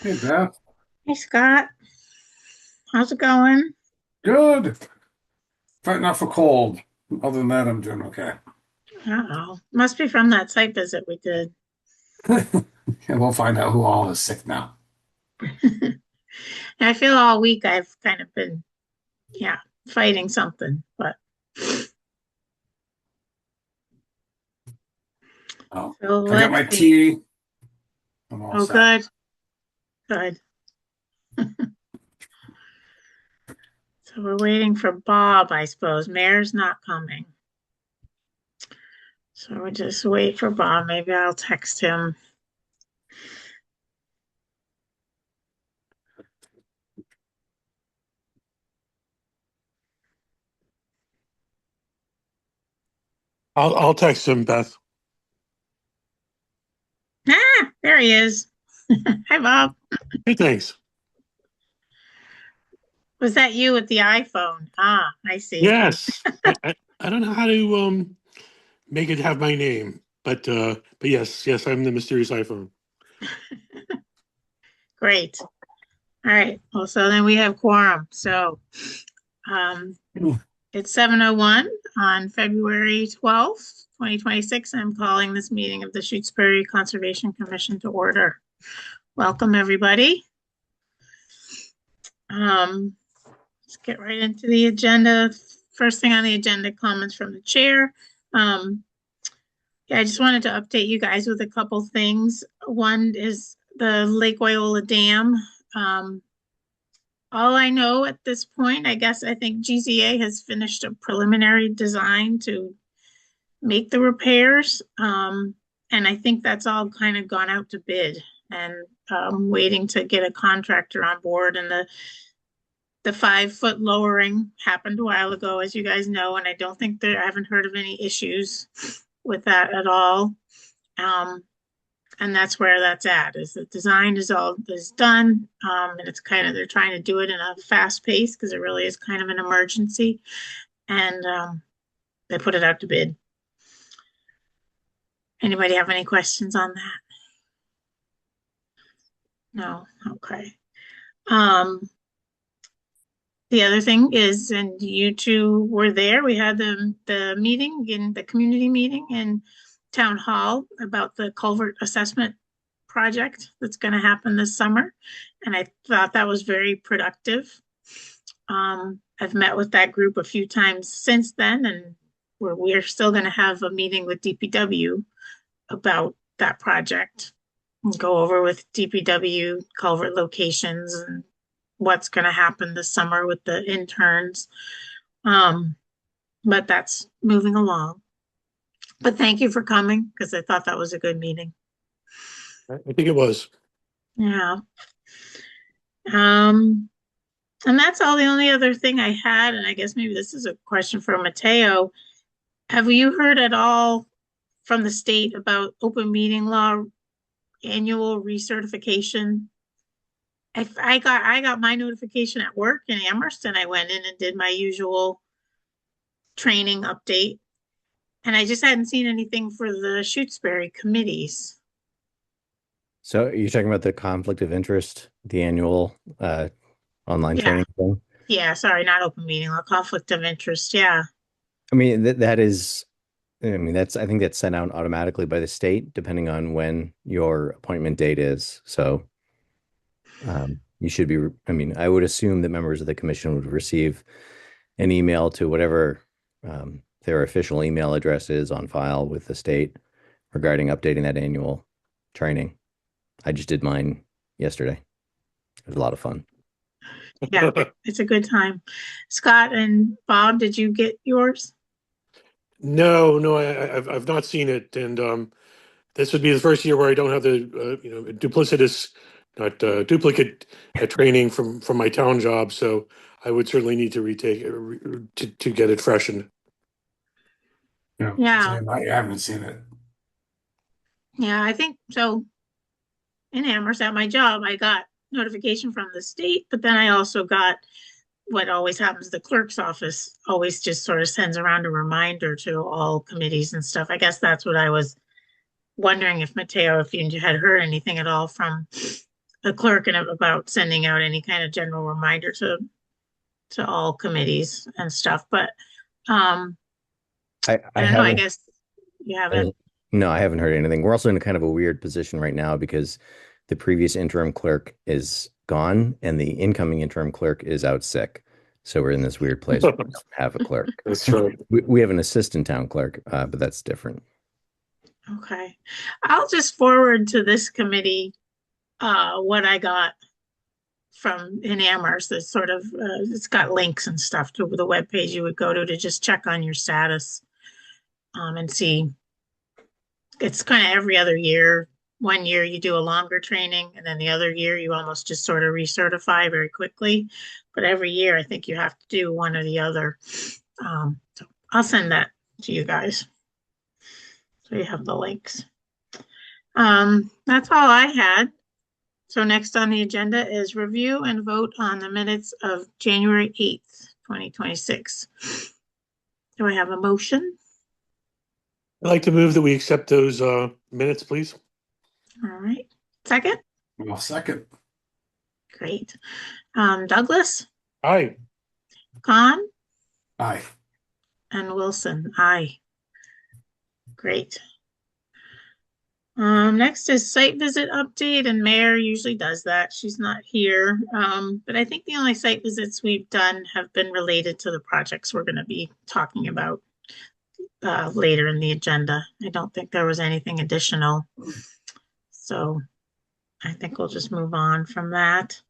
Hey Beth, Hey Scott, how's it going? good. Fighting off a cold. Other than that, I'm doing okay. Uh-oh. Must be from that site visit we did. And we'll find out who all is sick now. I feel all week I've kind of been, yeah, fighting something, but Oh, so I got let's my see. tea. I'm all Oh, set. good, good. So we're waiting for Bob, I suppose. Mayor's not coming. So we'll just wait for Bob. Maybe I'll text him. I'll text him, Beth. Ah, there he is. Hi, Bob. Hey, thanks. Was that you with the iPhone? Ah, I see. Yes, I don't know how to make it have my name, but yes, I'm the mysterious iPhone. Great. All right. Well, so then we have quorum. So um, it's 7:01 on February 12th, 2026. I'm calling this meeting of the Shutesbury Conservation Commission to order. Welcome, everybody. Um, let's get right into the agenda. First thing on the agenda, comments from the chair. Um, yeah, I just wanted to update you guys with a couple things. One is the Lake Wyola Dam. Um, all I know at this point, I think GZA has finished a preliminary design to make the repairs. And I think that's all kind of gone out to bid and waiting to get a contractor on board. And the 5 foot lowering happened a while ago, as you guys know, and I don't think I haven't heard of any issues with that at all. Um, and that's where that's at. Is the design is done, and it's kind of they're trying to do it in a fast pace because it really is kind of an emergency, and they put it out to bid. Anybody have any questions on that? No. Okay. Um, the other thing is, and you two were there, we had the meeting in the community meeting in town hall about the culvert assessment project that's going to happen this summer. And I thought that was very productive. I've met with that group a few times since then, and we're still going to have a meeting with DPW about that project and go over with DPW culvert locations and what's going to happen this summer with the interns. Um, but that's moving along. But thank you for coming because I thought that was a good meeting. I think it was. Yeah. Um, and that's all the only other thing I had. And I guess maybe this is a question for Mateo. Have you heard at all from the state about open meeting law annual recertification? I got my notification at work in Amherst and I went in and did my usual training update. And I just hadn't seen anything for the Shutesbury committees. So you're talking about the conflict of interest, the annual online Yeah. training thing? Yeah. Sorry, not open meeting law, conflict of interest. Yeah. I mean, that is, I mean, I think that's sent out automatically by the state, depending on when your appointment date is. So you should be, I mean, I would assume that members of the commission would receive an email to whatever their official email address is on file with the state regarding updating that annual training. I just did mine yesterday. It was a lot of fun. Yeah. It's a good time. Scott and Bob, did you get yours? No, I've not seen it, and this would be the first year where I don't have the duplicitous, not duplicate training from my town job. So I would certainly need to retake it to get it freshened. Yeah, Yeah. same. I haven't seen it. Yeah. I think so. In Amherst at my job, I got notification from the state, but then I also got what always happens, the clerk's office always just sort of sends around a reminder to all committees and stuff. I guess that's what I was wondering if Mateo, if you had heard anything at all from the clerk and about sending out any kind of general reminder to all committees and stuff, but I I don't know, I haven't, guess you I- haven't. no, I haven't heard anything. We're also in a kind of a weird position right now because the previous interim clerk is gone and the incoming interim clerk is out sick. So we're in this weird place where we don't have a clerk. That's right. We have an assistant town clerk, but that's different. Okay. I'll just forward to this committee what I got from in Amherst. That's sort of it's got links and stuff to the web page you would go to just check on your status and see. It's kind of every other year. One year you do a longer training, and then the other year you almost just sort of recertify very quickly. But every year I think you have to do one or the other. So I'll send that to you guys. So you have the links. That's all I had. So next on the agenda is review and vote on the minutes of January 8th, 2026. Do I have a motion? I'd like to move that we accept those minutes, please. All right. Second? Well, second. Great. Douglas, Aye. Khan, Aye. and Wilson. Aye. Great. Next is site visit update, and Mayor usually does that. She's not here. But I think the only site visits we've done have been related to the projects we're going to be talking about later in the agenda. I don't think there was anything additional. So I think we'll just move on from that.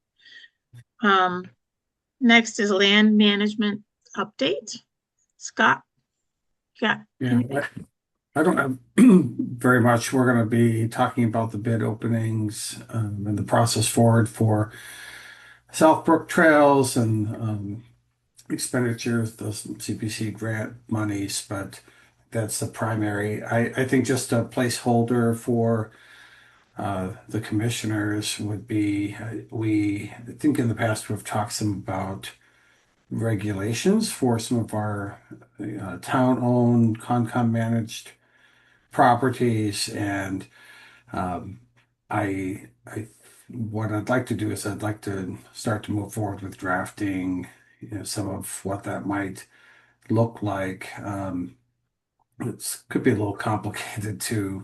Next is land management update. Scott, yeah. Yeah, I don't have very much. We're going to be talking about the bid openings and the process forward for Southbrook Trails and expenditures, the CPC grant monies, but that's the primary. I think just a placeholder for the commissioners would be, I think in the past we've talked some about regulations for some of our town-owned, Concom managed properties, and I what I'd like to do is I'd like to start to move forward with drafting, some of what that might look like. It could be a little complicated to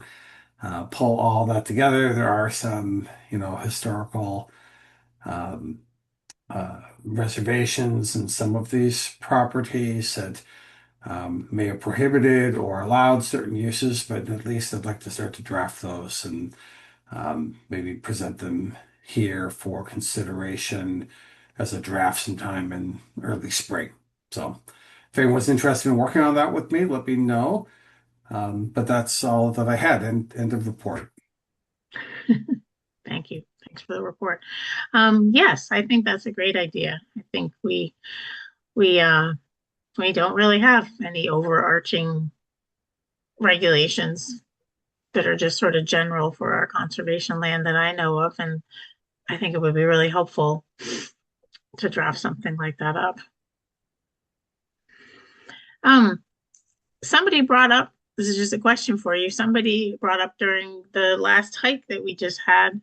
pull all that together. There are some, historical um, reservations in some of these properties that may have prohibited or allowed certain uses, but at least I'd like to start to draft those and maybe present them here for consideration as a draft sometime in early spring. So if anyone's interested in working on that with me, let me know. But that's all that I had. End of report. Thank you. Thanks for the report. Yes, I think that's a great idea. I think we don't really have any overarching regulations that are just sort of general for our conservation land that I know of, and I think it would be really helpful to draft something like that up. Somebody brought up, this is just a question for you. Somebody brought up during the last hike that we just had,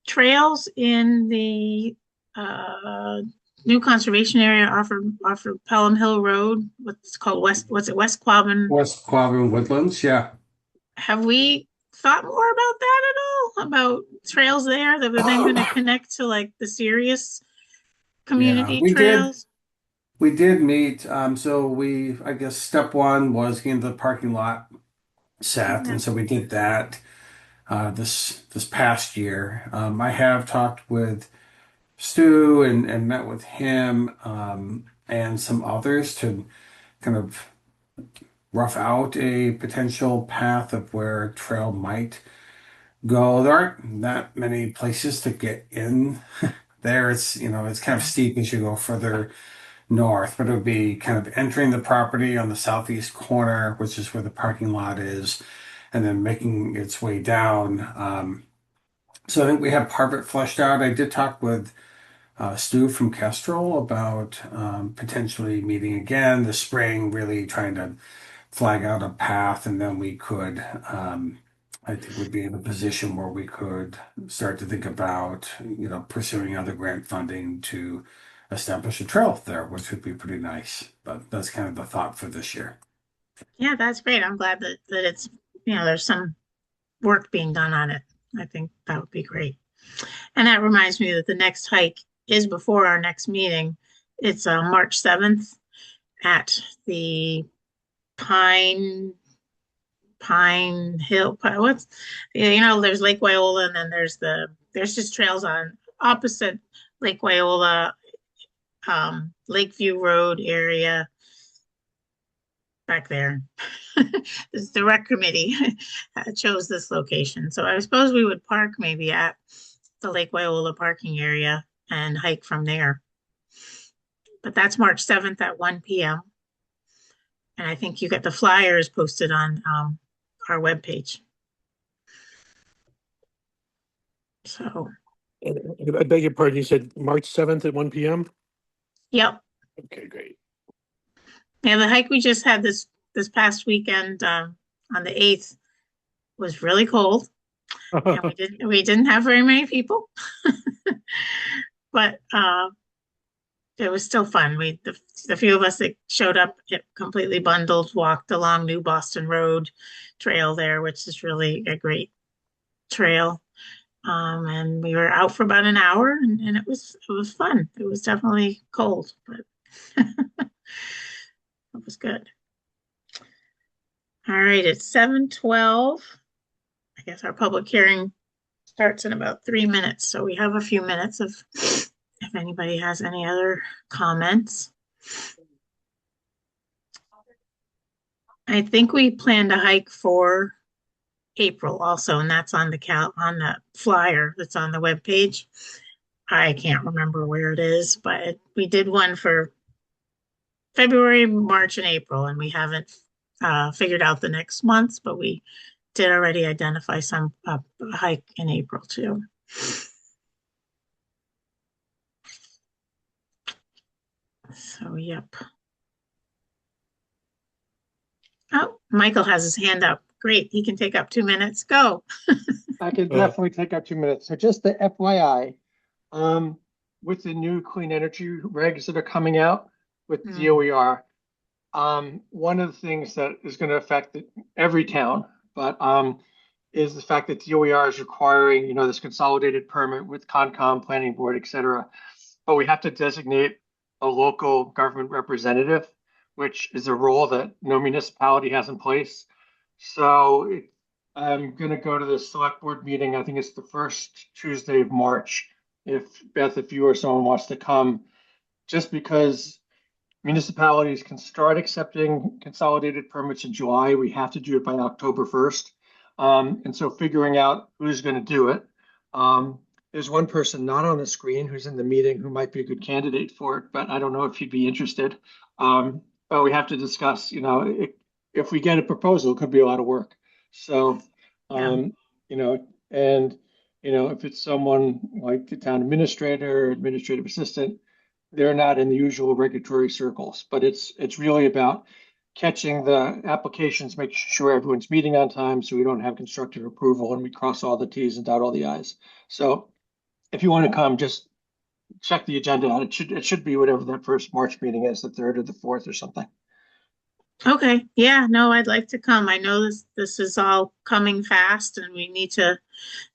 trails in the new conservation area off of Pelham Hill Road, what's called West Quabbin? West Quabbin Woodlands, yeah. Have we thought more about that at all? About trails there that were then going to connect to like the Sirius community we did. trails? We did meet. So I guess step one was getting the parking lot set, and so we did that this past year. I have talked with Stu and met with him and some others to kind of rough out a potential path of where a trail might go. There aren't that many places to get in there. It's kind of steep as you go further north, but it would be kind of entering the property on the southeast corner, which is where the parking lot is, and then making its way down. So I think we have part of it fleshed out. I did talk with Stu from Kestrel about potentially meeting again this spring, really trying to flag out a path, and then we could I think we'd be in a position where we could start to think about, pursuing other grant funding to establish a trail there, which would be pretty nice. But that's kind of the thought for this year. Yeah, that's great. I'm glad that it's, there's some work being done on it. I think that would be great. And that reminds me that the next hike is before our next meeting. It's March 7th at the Pine Hill. What's there's Lake Wyola, and then there's just trails on opposite Lake Wyola, Lakeview Road area back there. This, the rec committee chose this location. So I suppose we would park maybe at the Lake Wyola parking area and hike from there. But that's March 7th at 1 p.m. And I think you got the flyers posted on our webpage. So, I beg your pardon, you said March 7th at 1 p.m.? yep. Okay, great. Yeah, the hike we just had this past weekend on the 8th was really cold. And we didn't have very many people. But it was still fun. The few of us that showed up completely bundled, walked along New Boston Road trail there, which is really a great trail. And we were out for about an hour, and it was fun. It was definitely cold, but it was good. All right, it's 7:12. I guess our public hearing starts in about 3 minutes, so we have a few minutes if anybody has any other comments. I think we plan to hike for April also, and that's on the flyer that's on the webpage. I can't remember where it is, but we did one for February, March, and April, and we haven't figured out the next months, but we did already identify some hike in April too. So, yep. Oh, Michael has his hand up. Great, he can take up 2 minutes. Go. I can definitely take up 2 minutes. So just the FYI, with the new clean energy regs that are coming out with DOER, one of the things that is going to affect every town, but is the fact that DOER is requiring, this consolidated permit with Concom, Planning Board, et cetera. But we have to designate a local government representative, which is a role that no municipality has in place. So I'm going to go to the select board meeting. I think it's the first Tuesday of March. If Beth, if you or someone wants to come, just because municipalities can start accepting consolidated permits in July, we have to do it by October 1st. And so figuring out who's going to do it. There's one person not on the screen who's in the meeting who might be a good candidate for it, but I don't know if he'd be interested. But we have to discuss, if we get a proposal, it could be a lot of work. So, if it's someone like the town administrator or administrative assistant, they're not in the usual regulatory circles, but it's really about catching the applications, making sure everyone's meeting on time so we don't have constructive approval and we cross all the T's and dot all the I's. So if you want to come, just check the agenda out. It should be whatever that first March meeting is, the 3rd or the 4th or something. Okay, yeah, no, I'd like to come. I know this is all coming fast and we need to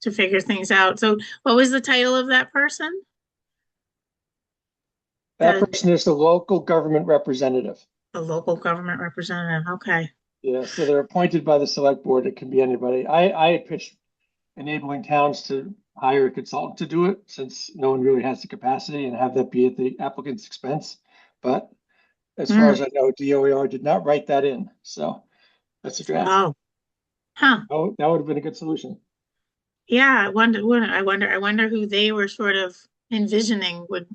figure things out. So what was the title of that person? That person is the local government representative. The local government representative, okay. Yeah, so they're appointed by the select board. It can be anybody. I had pitched enabling towns to hire a consultant to do it, since no one really has the capacity, and have that be at the applicant's expense. But as far as I know, DOER did not write that in. So that's a draft. Oh, huh. Oh, that would have been a good solution. Yeah, I wonder who they were sort of envisioning would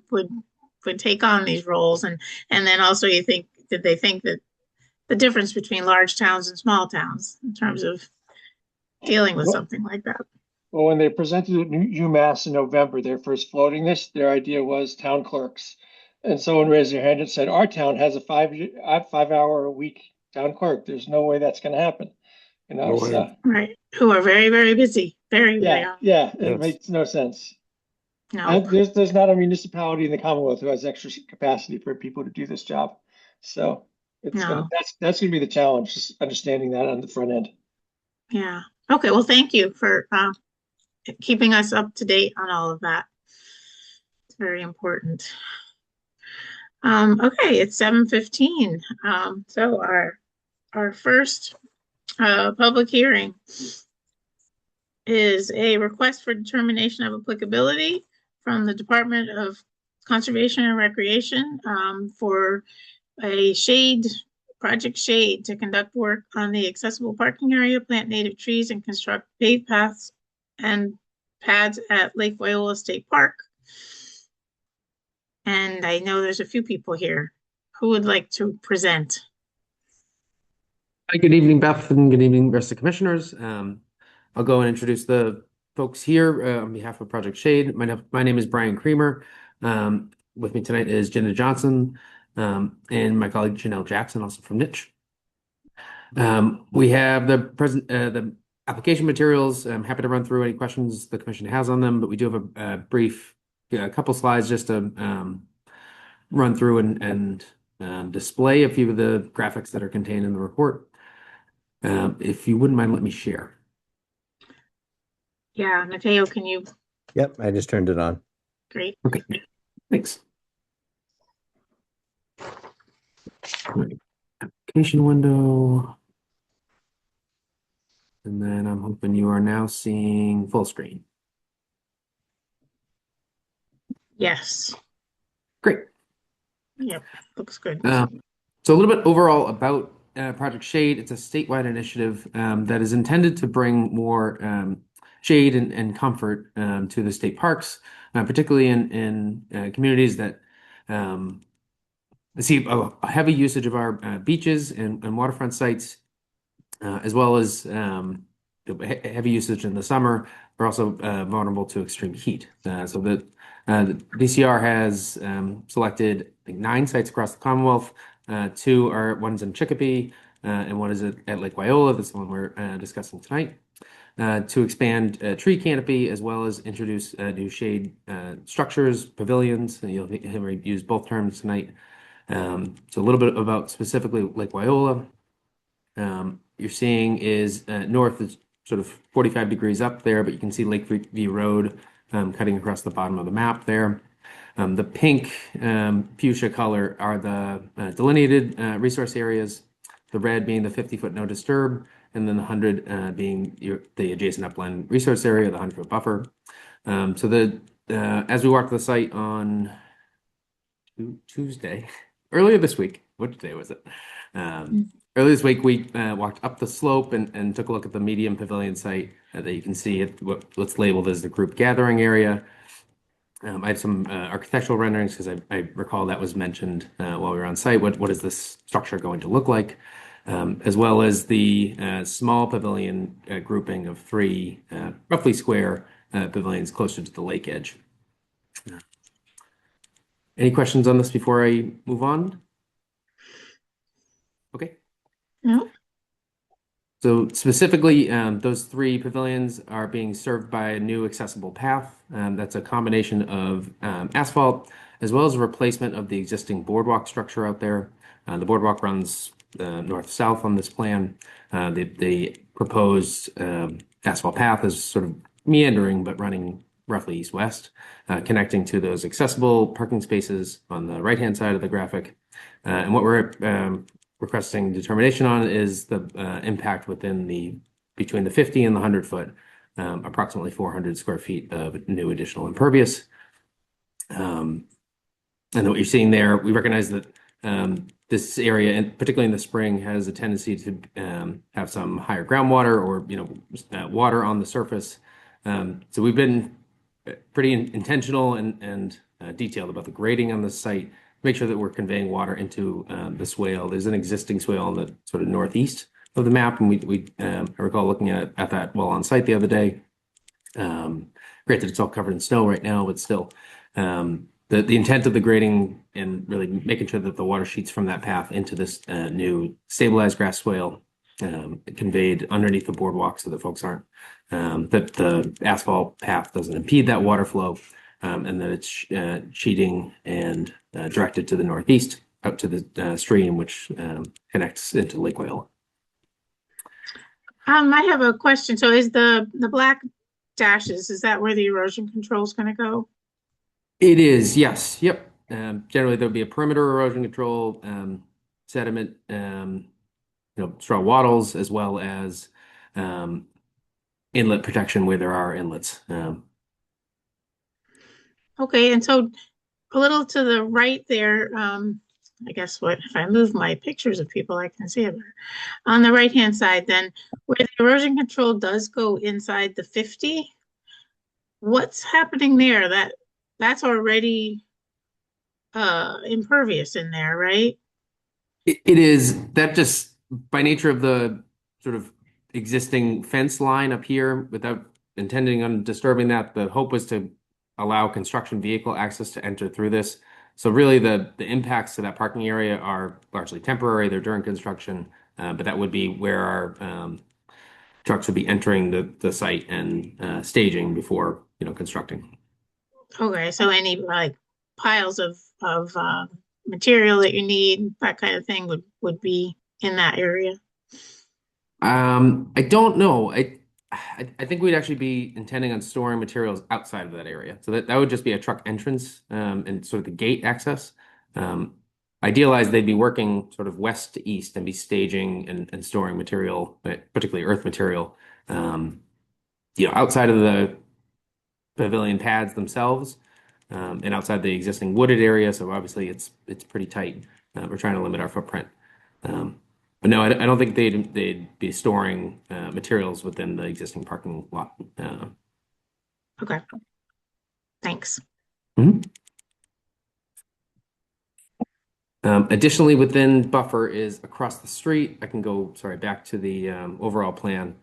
take on these roles, and then also did they think that the difference between large towns and small towns in terms of dealing with something like that? Well, when they presented at UMass in November, their first floating this, their idea was town clerks. And someone raised their hand and said, our town has a 5 hour a week town clerk. There's no way that's going to happen. You know, Oh, so Right, who are very, very busy, very, very, yeah, it Yes. makes no sense. no, There's not a municipality in the Commonwealth who has extra capacity for people to do this job. So no, that's gonna be the challenge, just understanding that on the front end. yeah. Okay, well, thank you for keeping us up to date on all of that. It's very important. Okay, it's 7:15. So our first public hearing is a request for determination of applicability from the Department of Conservation and Recreation for a Project Shade to conduct work on the accessible parking area, plant native trees, and construct paved paths and pads at Lake Wyola State Park. And I know there's a few people here who would like to present. Hi, good evening, Beth, and good evening, rest of the commissioners. I'll go and introduce the folks here on behalf of Project Shade. My name is Brian Creamer. With me tonight is Jenna Johnson and my colleague Janelle Jackson, also from Niche. We have the application materials. I'm happy to run through any questions the commission has on them, but we do have a brief, a couple slides just to run through and display a few of the graphics that are contained in the report. If you wouldn't mind, let me share. Yeah, Mateo, can you? Yep, I just turned it on. Great. Okay, thanks. Application window. And then I'm hoping you are now seeing full screen. Yes. Great. Yep. Looks good. So a little bit overall about Project Shade. It's a statewide initiative that is intended to bring more shade and comfort to the state parks, particularly in communities that see a heavy usage of our beaches and waterfront sites, as well as heavy usage in the summer. We're also vulnerable to extreme heat. So the DCR has selected, I think, 9 sites across the Commonwealth. 2 are one's in Chicopee, and one is at Lake Wyola. That's the one we're discussing tonight. To expand tree canopy, as well as introduce new shade structures, pavilions. And you'll hear me use both terms tonight. So a little bit about specifically Lake Wyola. You're seeing is north is sort of 45 degrees up there, but you can see Lakeview Road cutting across the bottom of the map there. The pink fuchsia color are the delineated resource areas, the red being the 50-foot no disturb, and then the 100 being the adjacent upland resource area, the 100-foot buffer. So as we walked the site on Tuesday, earlier this week, what day was it? Earlier this week, we walked up the slope and took a look at the medium pavilion site that you can see at what's labeled as the group gathering area. I had some architectural renderings because I recall that was mentioned while we were on site. What is this structure going to look like? As well as the small pavilion grouping of 3 roughly square pavilions closer to the lake edge. Any questions on this before I move on? Okay. No. So specifically, those 3 pavilions are being served by a new accessible path. That's a combination of asphalt as well as a replacement of the existing boardwalk structure out there. The boardwalk runs north-south on this plan. The proposed asphalt path is sort of meandering but running roughly east-west, connecting to those accessible parking spaces on the right-hand side of the graphic. And what we're requesting determination on is the impact between the 50 and the 100-foot, approximately 400 square feet of new additional impervious. And what you're seeing there, we recognize that this area, and particularly in the spring, has a tendency to have some higher groundwater or water on the surface. So we've been pretty intentional and detailed about the grading on the site. Make sure that we're conveying water into the swale. There's an existing swale on the sort of northeast of the map, and I recall looking at that while on site the other day. Granted, it's all covered in snow right now, but still, the intent of the grading and really making sure that the water sheets from that path into this new stabilized grass swale conveyed underneath the boardwalk so that folks aren't, that the asphalt path doesn't impede that water flow, and that it's sheeting and directed to the northeast out to the stream, which connects into Lake Wyola. I have a question. So is the black dashes, is that where the erosion control is going to go? It is, yes. Yep. Generally, there'll be a perimeter erosion control, sediment, straw wattles, as well as inlet protection where there are inlets. Okay, and so a little to the right there, I guess what if I move my pictures of people, I can see it better. On the right-hand side, then, where the erosion control does go inside the 50, what's happening there? That's already impervious in there, right? It is that just by nature of the sort of existing fence line up here, without intending on disturbing that, the hope was to allow construction vehicle access to enter through this. So really the impacts to that parking area are largely temporary. They're during construction, but that would be where our trucks would be entering the site and staging before, constructing. Okay, so any like piles of material that you need, that kind of thing would be in that area. I don't know. I think we'd actually be intending on storing materials outside of that area. So that would just be a truck entrance and sort of the gate access. Idealized, they'd be working sort of west to east and be staging and storing material, particularly earth material, outside of the pavilion pads themselves, and outside the existing wooded area. So obviously it's pretty tight. We're trying to limit our footprint. But no, I don't think they'd be storing materials within the existing parking lot. Okay, thanks. Additionally, within buffer is across the street. I can go, back to the overall plan.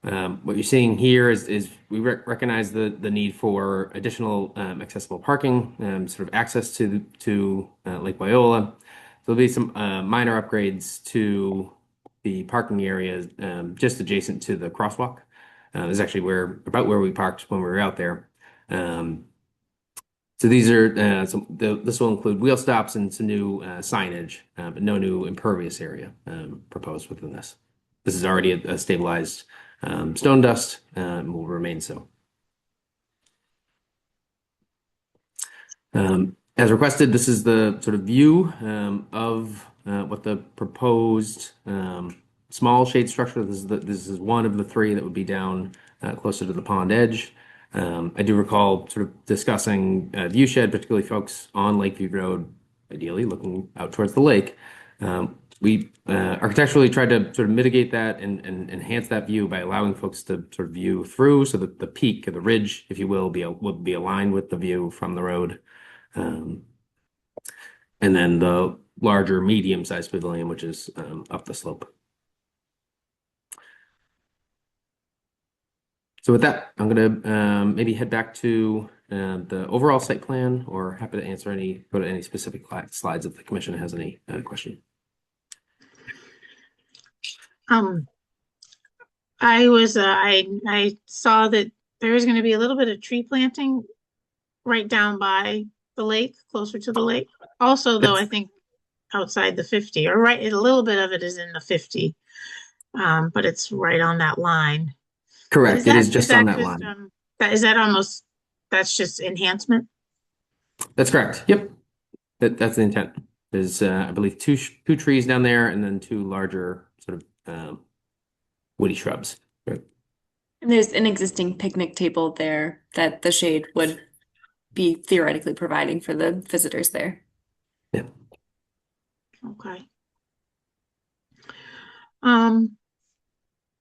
What you're seeing here is we recognize the need for additional accessible parking, sort of access to Lake Wyola. There'll be some minor upgrades to the parking areas just adjacent to the crosswalk. Is actually about where we parked when we were out there. So these are this will include wheel stops and some new signage, but no new impervious area proposed within this. This is already a stabilized stone dust and will remain so. As requested, this is the sort of view of what the proposed small shade structure. This is one of the three that would be down closer to the pond edge. I do recall sort of discussing view shed, particularly folks on Lakeview Road, ideally looking out towards the lake. We architecturally tried to sort of mitigate that and enhance that view by allowing folks to sort of view through, so that the peak of the ridge, if you will be aligned with the view from the road. And then the larger medium-sized pavilion, which is up the slope. So with that, I'm going to maybe head back to the overall site plan, or happy to answer go to any specific slides if the commission has any question. I saw that there is going to be a little bit of tree planting right down by the lake, closer to the lake. Also, though, I think outside the 50, or right, a little bit of it is in the 50, but it's right on that line. Correct. It is just on that line. That's just enhancement? That's correct. Yep. That's the intent. There's, I believe, two trees down there, and then two larger sort of woody shrubs. Right. And there's an existing picnic table there that the shade would be theoretically providing for the visitors there. Yeah. Okay.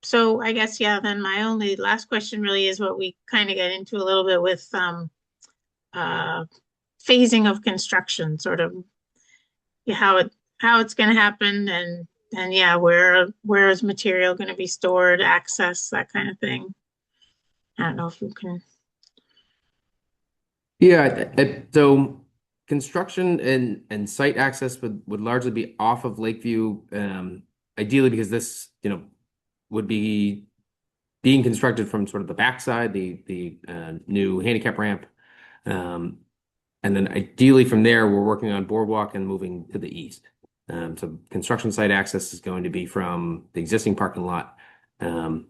So I guess, yeah, then my only last question really is what we kind of get into a little bit with phasing of construction, sort of how it's going to happen, and yeah, where is material going to be stored, access, that kind of thing. I don't know if you can. Yeah, so construction and site access would largely be off of Lakeview ideally, because this, would be being constructed from sort of the backside, the new handicap ramp. And then ideally from there, we're working on boardwalk and moving to the east. So construction site access is going to be from the existing parking lot. And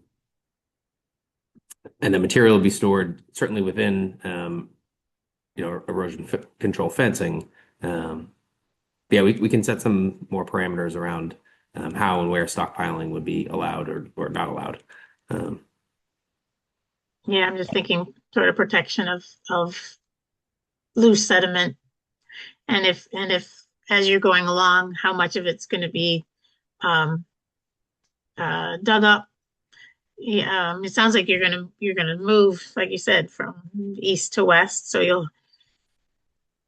the material will be stored certainly within, erosion control fencing. Yeah, we can set some more parameters around how and where stockpiling would be allowed or not allowed. Yeah, I'm just thinking sort of protection of loose sediment. And if as you're going along, how much of it's going to be dug up. Yeah, it sounds like you're gonna move, like you said, from east to west. So you'll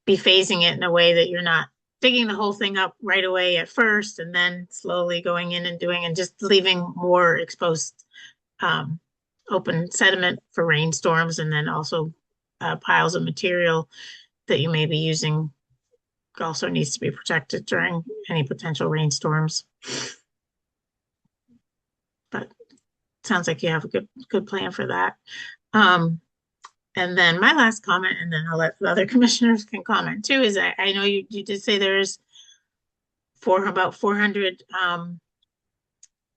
be phasing it in a way that you're not digging the whole thing up right away at first, and then slowly going in and doing and just leaving more exposed open sediment for rainstorms, and then also piles of material that you may be using also needs to be protected during any potential rainstorms. But sounds like you have a good plan for that. And then my last comment, and then I'll let the other commissioners can comment too, is I know you did say there's about 400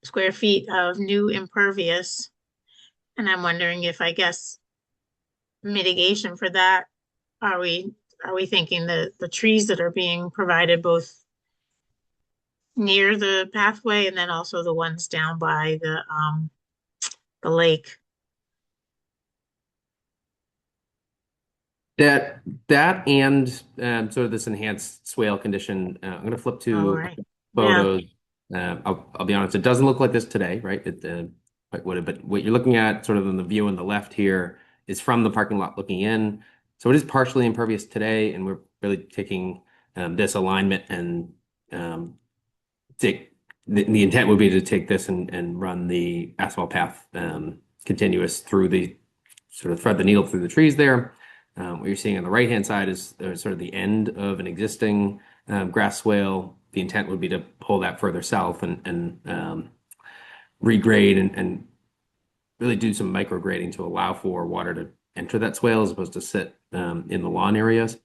square feet of new impervious. And I'm wondering if, I guess, mitigation for that, are we thinking the trees that are being provided both near the pathway and then also the ones down by the lake? That and sort of this enhanced swale condition. I'm going to flip to All right. photos. I'll be honest, it doesn't look like this today, right? But what you're looking at, sort of in the view on the left here, is from the parking lot looking in. So it is partially impervious today, and we're really taking this alignment and take the intent would be to take this and run the asphalt path continuous through the sort of thread the needle through the trees there. What you're seeing on the right-hand side is sort of the end of an existing grass swale. The intent would be to pull that further south and regrade and really do some micrograding to allow for water to enter that swale as opposed to sit in the lawn areas.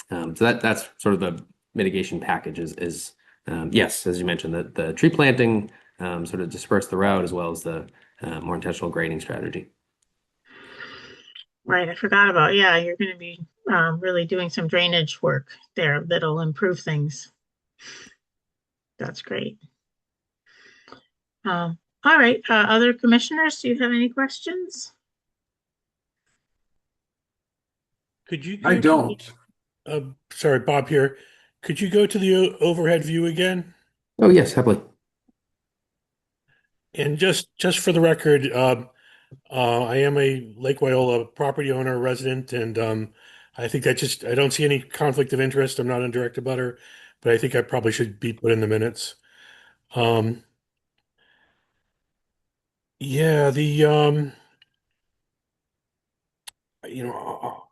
So that's sort of the mitigation package is yes, as you mentioned, the tree planting sort of disperse the route as well as the more intentional grading strategy. Right, I forgot about, yeah, you're going to be really doing some drainage work there that'll improve things. That's great. All right, other commissioners, do you have any questions? Could you I don't. sorry, Bob here. Could you go to the overhead view again? Oh yes, happily. And just for the record, I am a Lake Wyola property owner, resident, and I think I don't see any conflict of interest. I'm not a direct abutter, but I think I probably should be put in the minutes. Yeah,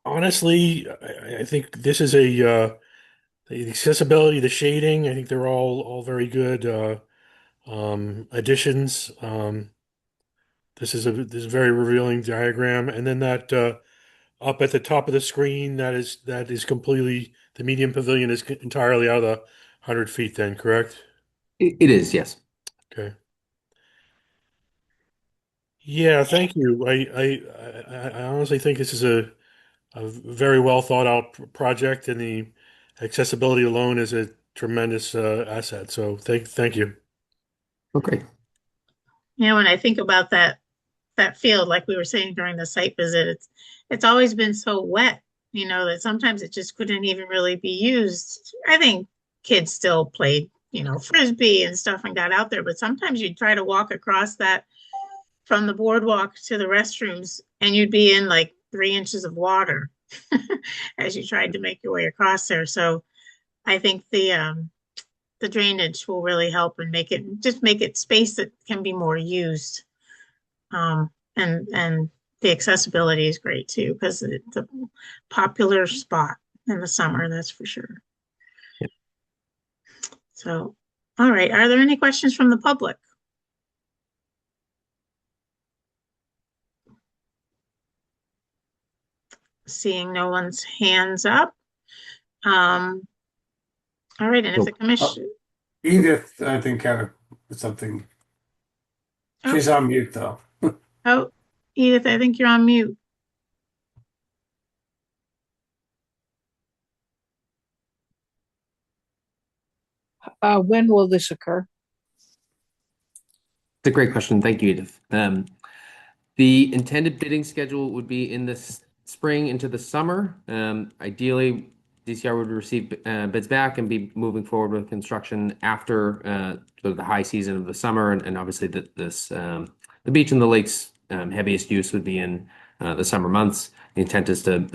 honestly, I think this is the accessibility, the shading. I think they're all very good additions. This is a very revealing diagram, and then that up at the top of the screen, that is completely the medium pavilion is entirely out of the 100 feet. Then, correct? It is, yes. Okay. Yeah, thank you. I honestly think this is a very well thought out project, and the accessibility alone is a tremendous asset. So thank you. Okay. Yeah, when I think about that field, like we were saying during the site visit, it's always been so wet, that sometimes it just couldn't even really be used. I think kids still played, frisbee and stuff and got out there, but sometimes you'd try to walk across that from the boardwalk to the restrooms and you'd be in like 3 inches of water as you tried to make your way across there. So I think the drainage will really help and make it space that can be more used. And the accessibility is great too, because it's a popular spot in the summer, that's for sure. Yeah. So, All right, are there any questions from the public? Seeing no one's hands up. All right, and if the commission, Edith, I think, had something. She's on mute though. oh, Edith, I think you're on mute. When will this occur? It's a great question. Thank you, Edith. The intended bidding schedule would be in the spring into the summer. Ideally, DCR would receive bids back and be moving forward with construction after sort of the high season of the summer, and obviously the beach and the lakes heaviest use would be in the summer months. The intent is to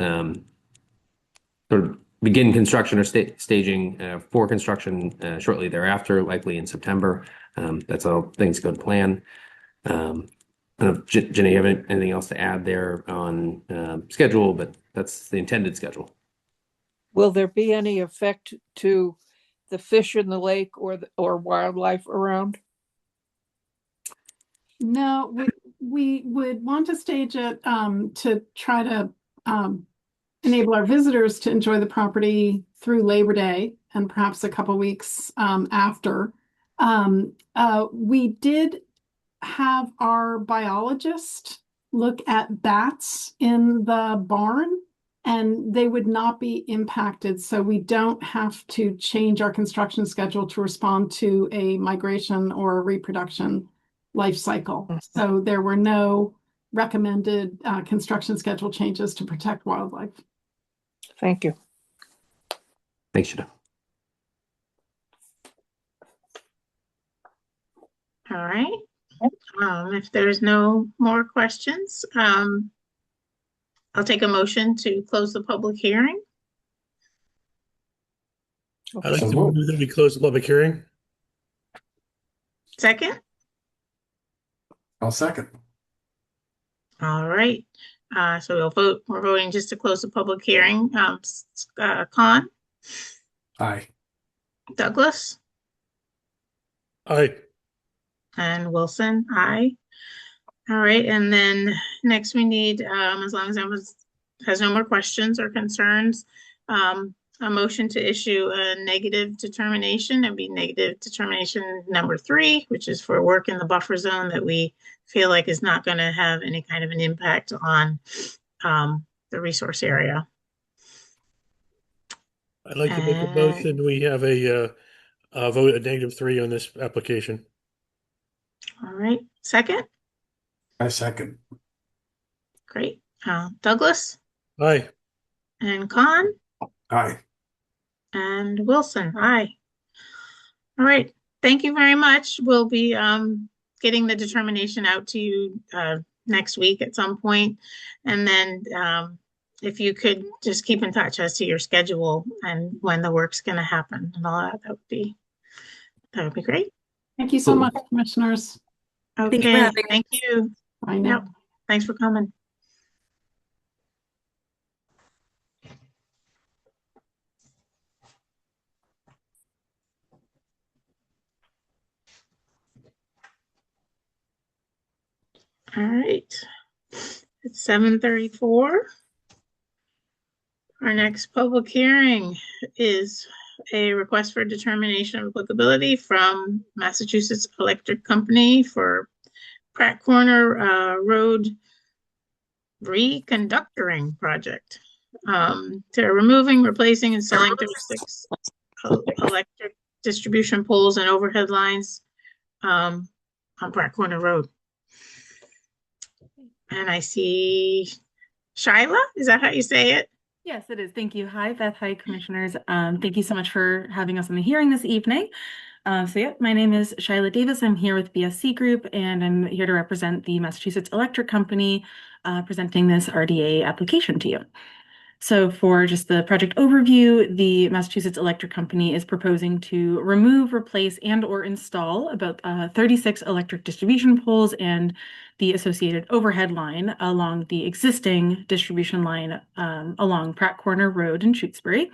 sort of begin construction or staging for construction shortly thereafter, likely in September. That's all things go to plan. I don't know, Jenny, you have anything else to add there on schedule, but that's the intended schedule. Will there be any effect to the fish in the lake or wildlife around? No, we would want to stage it to try to enable our visitors to enjoy the property through Labor Day and perhaps a couple weeks after. We did have our biologist look at bats in the barn, and they would not be impacted. So we don't have to change our construction schedule to respond to a migration or a reproduction life cycle. So there were no recommended construction schedule changes to protect wildlife. Thank you. Thanks, Sheila. All right. If there's no more questions, I'll take a motion to close the public hearing. I'd like to move that we close the public hearing. Second? I'll second. All right. So we'll vote. We're voting just to close the public hearing. Con, Aye. Douglas, Aye. and Wilson, aye. All right, and then next we need, as long as everyone has no more questions or concerns, a motion to issue a negative determination. It'd be negative determination number 3, which is for work in the buffer zone that we feel like is not going to have any kind of an impact on the resource area. I'd like to make a motion. We have a vote at -3 on this application. All right, second? I second. Great. Douglas Aye. and Con Aye. and Wilson, aye. All right, thank you very much. We'll be getting the determination out to you next week at some point. And then if you could just keep in touch as to your schedule and when the work's going to happen and all that, that would be great. Thank you so much, commissioners. Thank you for Okay, having thank you. I know. Yep, thanks for coming. All right, it's 7:34. Our next public hearing is a request for determination of applicability from Massachusetts Electric Company for Pratt Corner Road reconductoring project. They're removing, replacing, installing 36 electric distribution poles and overhead lines on Pratt Corner Road. And I see Shyla, is that how you say it? Yes, it is. Thank you. Hi, Beth. Hi, commissioners. Thank you so much for having us on the hearing this evening. My name is Shyla Davis. I'm here with BSC Group, and I'm here to represent the Massachusetts Electric Company, presenting this RDA application to you. So for just the project overview, the Massachusetts Electric Company is proposing to remove, replace, and or install about 36 electric distribution poles and the associated overhead line along the existing distribution line along Pratt Corner Road in Shutesbury.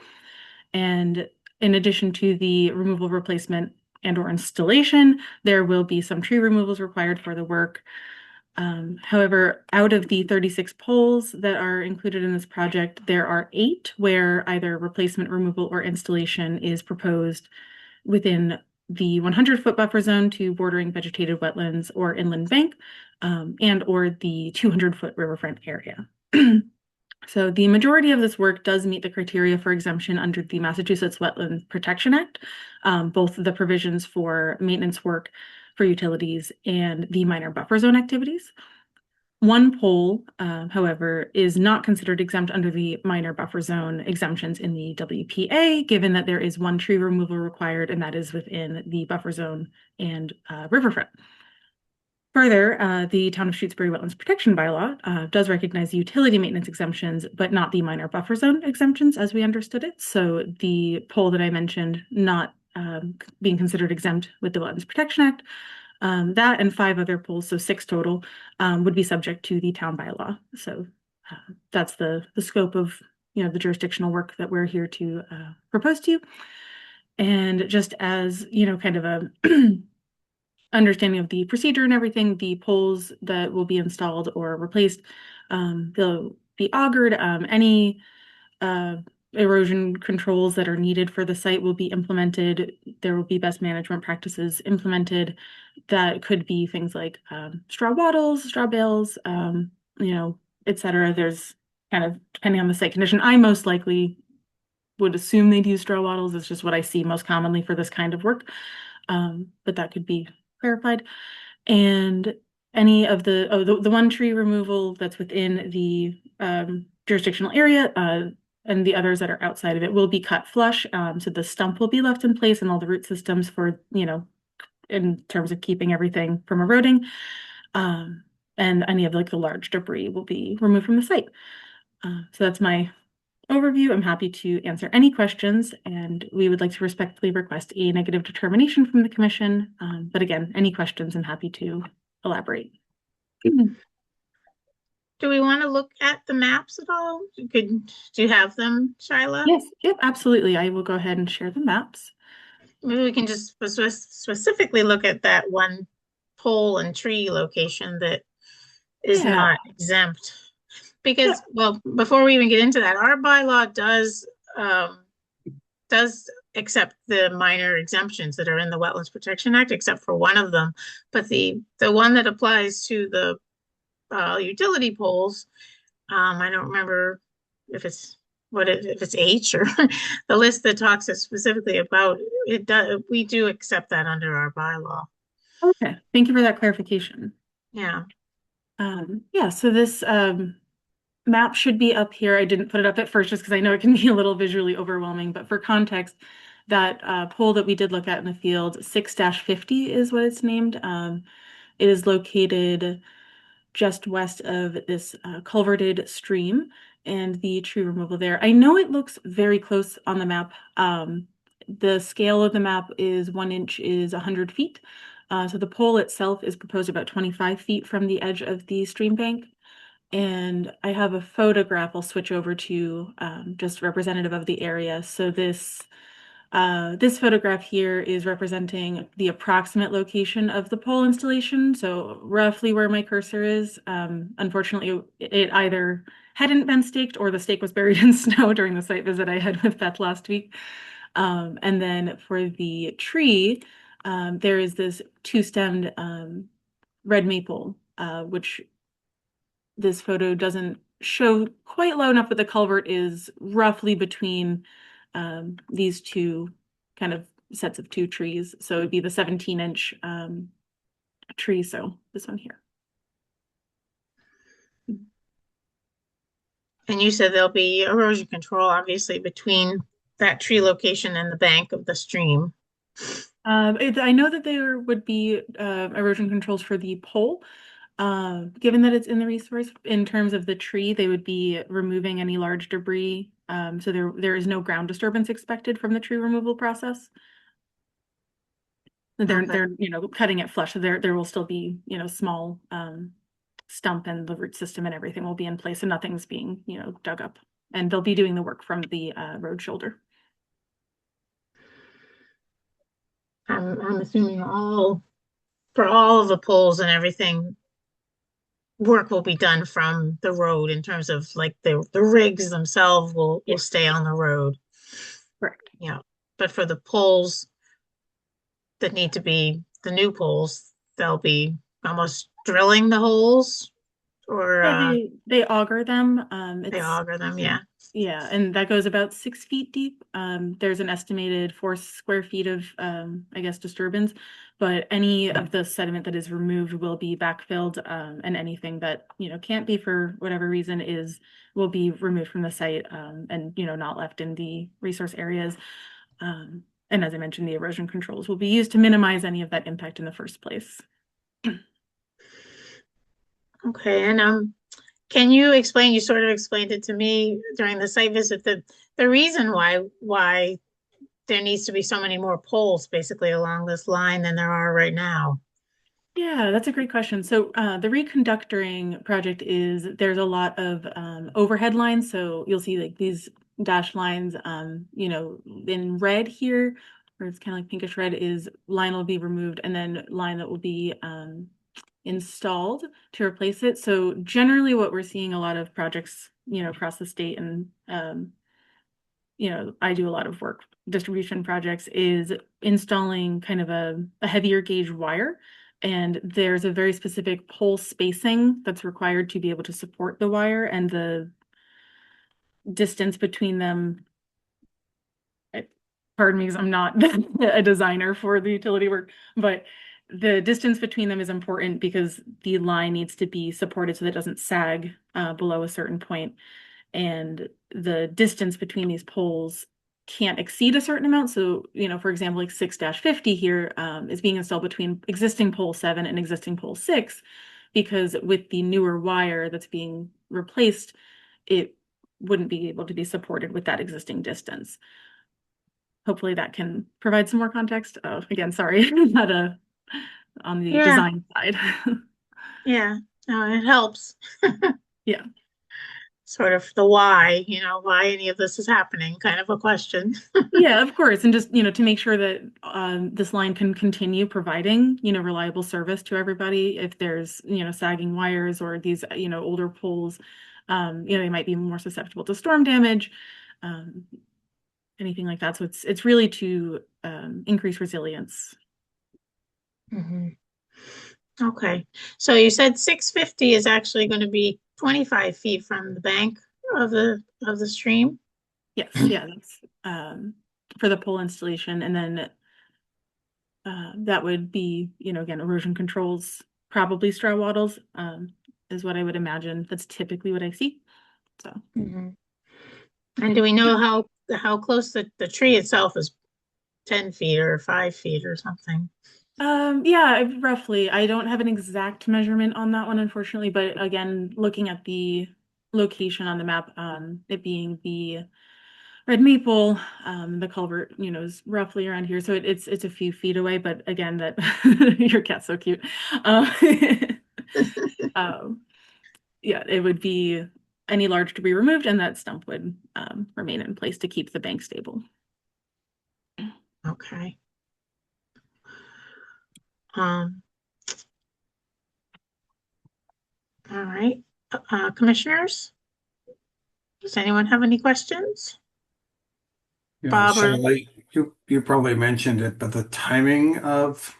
And in addition to the removal, replacement, and/or installation, there will be some tree removals required for the work. However, out of the 36 poles that are included in this project, there are 8 where either replacement, removal, or installation is proposed within the 100-foot buffer zone to bordering vegetated wetlands or inland bank, and or the 200-foot riverfront area. So the majority of this work does meet the criteria for exemption under the Massachusetts Wetland Protection Act, both the provisions for maintenance work for utilities and the minor buffer zone activities. One pole, however, is not considered exempt under the minor buffer zone exemptions in the WPA, given that there is one tree removal required, and that is within the buffer zone and riverfront. Further, the Town of Shutesbury Wetlands Protection Bylaw does recognize the utility maintenance exemptions, but not the minor buffer zone exemptions as we understood it. So the pole that I mentioned not being considered exempt with the Wetlands Protection Act, that and 5 other poles, so 6 total, would be subject to the town bylaw. So that's the scope of the jurisdictional work that we're here to propose to you. And just as kind of a understanding of the procedure and everything, the poles that will be installed or replaced, they'll be augured. Any erosion controls that are needed for the site will be implemented. There will be best management practices implemented. That could be things like straw wattles, straw bales, et cetera. There's kind of, depending on the site condition, I most likely would assume they'd use straw wattles. It's just what I see most commonly for this kind of work. But that could be clarified. And any of the one tree removal that's within the jurisdictional area and the others that are outside of it will be cut flush. So the stump will be left in place and all the root systems for, in terms of keeping everything from eroding. And any of the large debris will be removed from the site. So that's my overview. I'm happy to answer any questions, and we would like to respectfully request a negative determination from the commission. But again, any questions, I'm happy to elaborate. Do we want to look at the maps at all? Do you have them, Shyla? Yes, yep, absolutely. I will go ahead and share the maps. Maybe we can just specifically look at that one pole and tree location that is not exempt. Because, well, before we even get into that, our bylaw does accept the minor exemptions that are in the Wetlands Protection Act, except for one of them. But the one that applies to the utility poles, I don't remember if it's if it's H or the list that talks specifically about it. We do accept that under our bylaw. Okay, thank you for that clarification. Yeah. So this map should be up here. I didn't put it up at first just because I know it can be a little visually overwhelming, but for context, that pole that we did look at in the field, 6-50 is what it's named. It is located just west of this culverted stream and the tree removal there. I know it looks very close on the map. The scale of the map is 1 inch is 100 feet. So the pole itself is proposed about 25 feet from the edge of the stream bank. And I have a photograph I'll switch over to just representative of the area. So this photograph here is representing the approximate location of the pole installation. So roughly where my cursor is. Unfortunately, it either hadn't been staked or the stake was buried in snow during the site visit I had with Beth last week. And then for the tree, there is this 2-stemmed red maple, which this photo doesn't show quite low enough, but the culvert is roughly between these two kind of sets of 2 trees. So it'd be the 17-inch tree. So this one here. And you said there'll be erosion control, obviously, between that tree location and the bank of the stream. I know that there would be erosion controls for the pole. Given that it's in the resource, in terms of the tree, they would be removing any large debris. So there is no ground disturbance expected from the tree removal process. They're cutting it flush. So there will still be small stump, and the root system and everything will be in place, and nothing's being dug up. And they'll be doing the work from the road shoulder. I'm assuming for all of the poles and everything, work will be done from the road in terms of like the rigs themselves will stay on the road. Correct. Yeah. But for the poles that need to be the new poles, they'll be almost drilling the holes or Yeah, they auger them. they It's auger them, yeah. Yeah, and that goes about 6 feet deep. There's an estimated 4 square feet of, I guess, disturbance, but any of the sediment that is removed will be backfilled, and anything that, can't be for whatever reason will be removed from the site, and, not left in the resource areas. And as I mentioned, the erosion controls will be used to minimize any of that impact in the first place. Okay, and can you explain, you sort of explained it to me during the site visit, the reason why there needs to be so many more poles basically along this line than there are right now. Yeah, that's a great question. So the reconductoring project there's a lot of overhead lines. So you'll see like these dashed lines, in red here, where it's kind of like pinkish red is line will be removed and then line that will be installed to replace it. So generally what we're seeing a lot of projects, across the state and, I do a lot of work distribution projects is installing kind of a heavier gauge wire. And there's a very specific pole spacing that's required to be able to support the wire and the distance between them. Pardon me, because I'm not a designer for the utility work, but the distance between them is important because the line needs to be supported so that it doesn't sag below a certain point. And the distance between these poles can't exceed a certain amount. So, for example, like 6-50 here is being installed between existing pole 7 and existing pole 6, because with the newer wire that's being replaced, it wouldn't be able to be supported with that existing distance. Hopefully that can provide some more context. Again, sorry, not on the design side. Yeah, no, it helps. Yeah. Sort of the why, why any of this is happening, kind of a question. Yeah, of course. And just, to make sure that this line can continue providing, reliable service to everybody. If there's, sagging wires or these, older poles, they might be more susceptible to storm damage, anything like that. So it's really to increase resilience. Mhm. Okay, so you said 650 is actually going to be 25 feet from the bank of the stream? Yes, yeah, that's for the pole installation, and then that would be, again, erosion controls, probably straw wattles, is what I would imagine. That's typically what I see. So. Mhm. And do we know how close the tree itself is? 10 feet or 5 feet or something? Yeah, roughly. I don't have an exact measurement on that one, unfortunately, but again, looking at the location on the map, it being the red maple, the culvert, is roughly around here. So it's a few feet away, but again, that your cat's so cute. Yeah, it would be any large debris removed and that stump would remain in place to keep the bank stable. Okay. All right, commissioners? Does anyone have any questions? Yeah, Bob or- Shelley, you probably mentioned it, but the timing of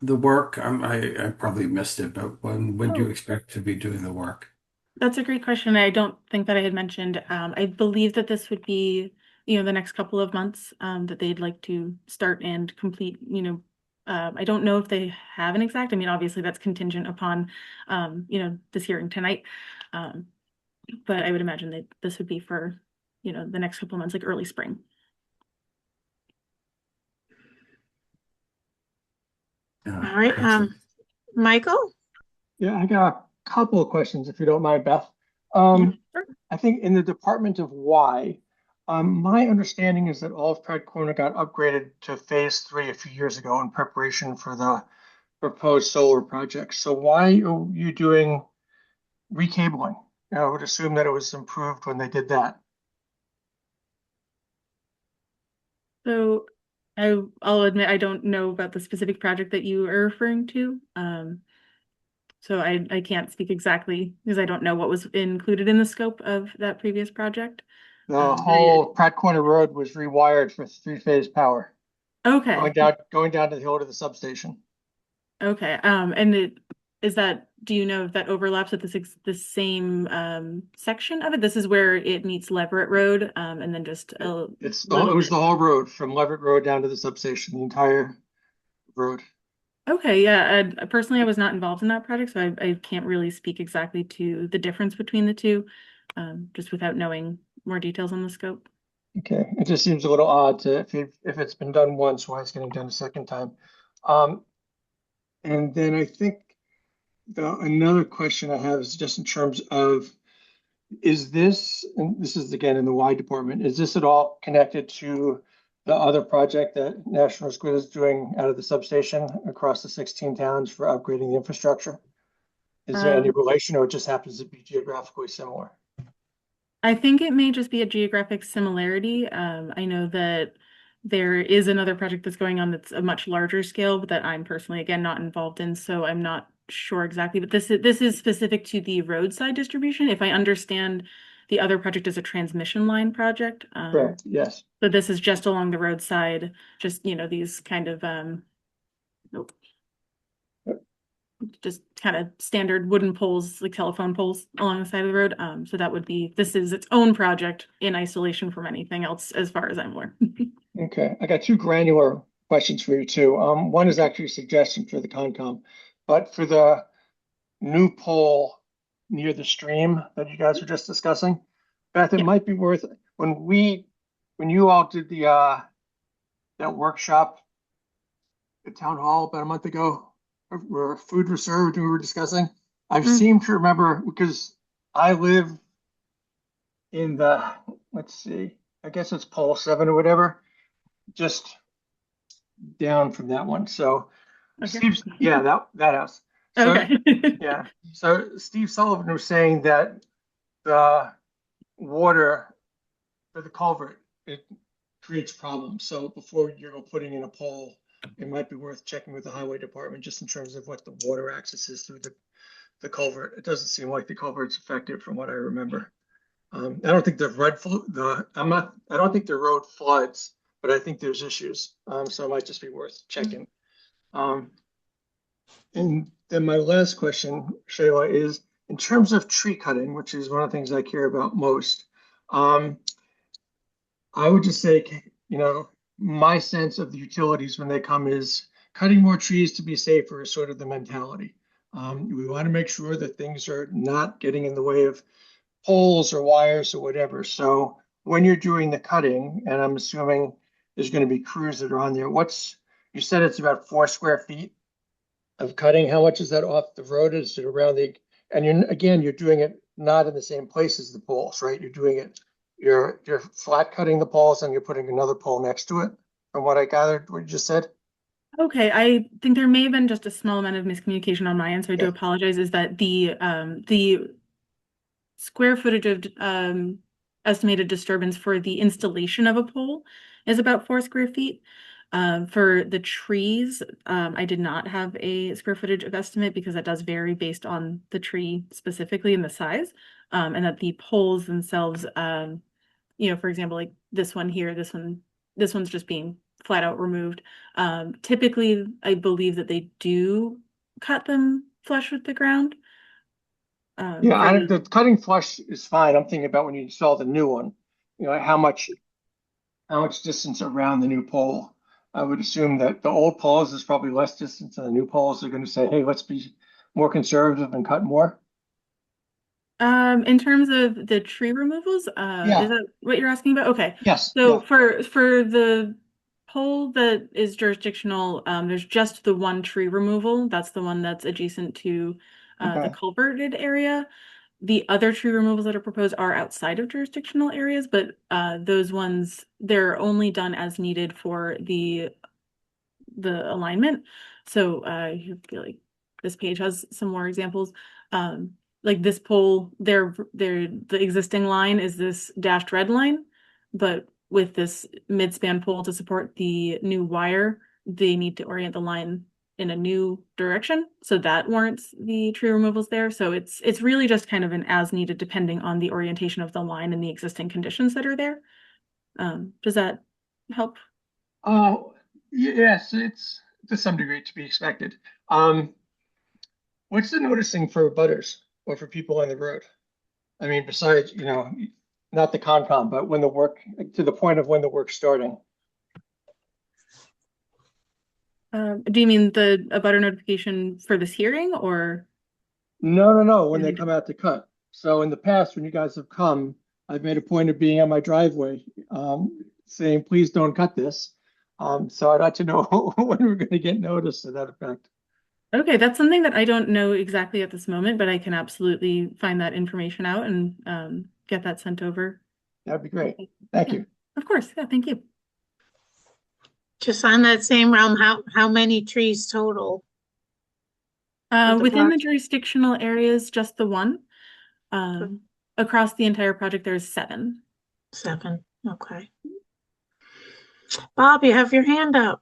the work, I probably missed it, but when do you expect to be doing the work? That's a great question. I don't think that I had mentioned. I believe that this would be, the next couple of months that they'd like to start and complete, I don't know if they have an exact, obviously that's contingent upon, this hearing tonight. But I would imagine that this would be for, the next couple of months, like early spring. All right, Michael? Yeah, I got a couple of questions, if you don't mind, Beth. Sure. I think in the Department of Y, my understanding is that all of Pratt Corner got upgraded to phase 3 a few years ago in preparation for the proposed solar project. So why are you doing recabling? I would assume that it was improved when they did that. So I'll admit I don't know about the specific project that you are referring to. So I can't speak exactly because I don't know what was included in the scope of that previous project. The whole Pratt Corner Road was rewired for three-phase power, Okay. going down to the hill to the substation. Okay. And do you know if that overlaps with the same section of it? This is where it meets Leverett Road, and then just It was the whole road from Leverett Road down to the substation, the entire road. Okay, yeah. Personally, I was not involved in that project, so I can't really speak exactly to the difference between the two, just without knowing more details on the scope. Okay, it just seems a little odd to if it's been done once, why it's getting done a second time. And then I think another question I have is just in terms of, is this, and this is again in the Y department, is this at all connected to the other project that National Grid is doing out of the substation across the 16 towns for upgrading the infrastructure? Is there any relation, or it just happens to be geographically similar? I think it may just be a geographic similarity. I know that there is another project that's going on that's a much larger scale, but that I'm personally, again, not involved in, so I'm not sure exactly. But this is specific to the roadside distribution. If I understand, the other project is a transmission line project. Correct, yes. So this is just along the roadside, just, these kind of, just kind of standard wooden poles, like telephone poles along the side of the road. So this is its own project in isolation from anything else, as far as I'm aware. Okay, I got two granular questions for you too. One is actually a suggestion for the Concom, but for the new pole near the stream that you guys were just discussing, Beth, it might be worth, when you all did that workshop at Town Hall about a month ago, where food was served and we were discussing, I seem to remember, because I live in let's see, I guess it's pole 7 or whatever, just down from that one. So Steve's, that house. So, Okay. yeah. So Steve Sullivan was saying that the water for the culvert, it creates problems. So before you're putting in a pole, it might be worth checking with the highway department just in terms of what the water access is through the culvert. It doesn't seem like the culvert's affected from what I remember. I don't think I don't think the road floods, but I think there's issues. So it might just be worth checking. And then my last question, Shayla, is in terms of tree cutting, which is one of the things I care about most. I would just say, my sense of the utilities when they come is cutting more trees to be safer is sort of the mentality. We want to make sure that things are not getting in the way of poles or wires or whatever. So when you're doing the cutting, and I'm assuming there's going to be crews that are on there, you said it's about 4 square feet of cutting. How much is that off the road? Is it around and you're doing it not in the same place as the poles, right? You're flat cutting the poles and you're putting another pole next to it, from what I gathered, what you just said. Okay, I think there may have been just a small amount of miscommunication on my end, so I do apologize. Is that the square footage of estimated disturbance for the installation of a pole is about 4 square feet. For the trees, I did not have a square footage of estimate because that does vary based on the tree specifically and the size. And that the poles themselves, for example, like this one here, this one's just being flat out removed. Typically, I believe that they do cut them flush with the ground. The cutting flush is fine. I'm thinking about when you install the new one, how much distance around the new pole. I would assume that the old poles is probably less distance than the new poles. They're going to say, hey, let's be more conservative and cut more. In terms of the tree removals, is that what you're asking about? Okay. Yes. So for the pole that is jurisdictional, there's just the one tree removal. That's the one that's adjacent to the culverted area. The other tree removals that are proposed are outside of jurisdictional areas, but those ones, they're only done as needed for the alignment. So I feel like this page has some more examples. Like this pole, the existing line is this dashed red line, but with this midspan pole to support the new wire, they need to orient the line in a new direction. So that warrants the tree removals there. So it's really just kind of an as needed depending on the orientation of the line and the existing conditions that are there. Does that help? Yes, it's to some degree to be expected. What's the noticing for butters or for people on the road? I mean, besides, not the Concom, but when the work, to the point of when the work's starting. Do you mean a butter notification for this hearing or? No, when they come out to cut. So in the past, when you guys have come, I've made a point of being on my driveway, saying, please don't cut this. So I'd like to know when we're going to get notice to that effect. Okay, that's something that I don't know exactly at this moment, but I can absolutely find that information out and get that sent over. That'd be great. Thank you. Of course. Yeah, thank you. Just on that same realm, how many trees total? Within the jurisdictional areas, just the one. Across the entire project, there's 7. 7, okay. Bob, you have your hand up.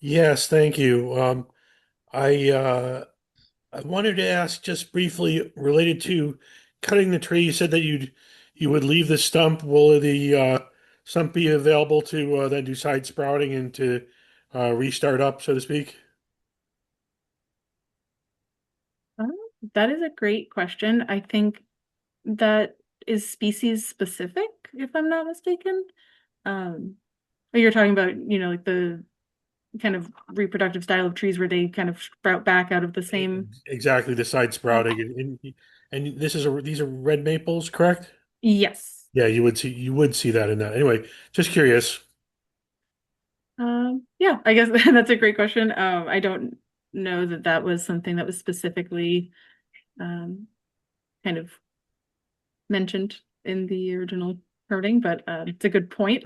Yes, thank you. I wanted to ask just briefly related to cutting the tree. You said that you would leave the stump. Will the stump be available to then do side sprouting and to restart up, so to speak? That is a great question. I think that is species specific, if I'm not mistaken. You're talking about, like the kind of reproductive style of trees where they kind of sprout back out of the same. Exactly, the side sprouting, and these are red maples, correct? Yes. Yeah, you would see that in that. Anyway, just curious. Yeah, I guess that's a great question. I don't know that was something that was specifically kind of mentioned in the original permitting, but it's a good point,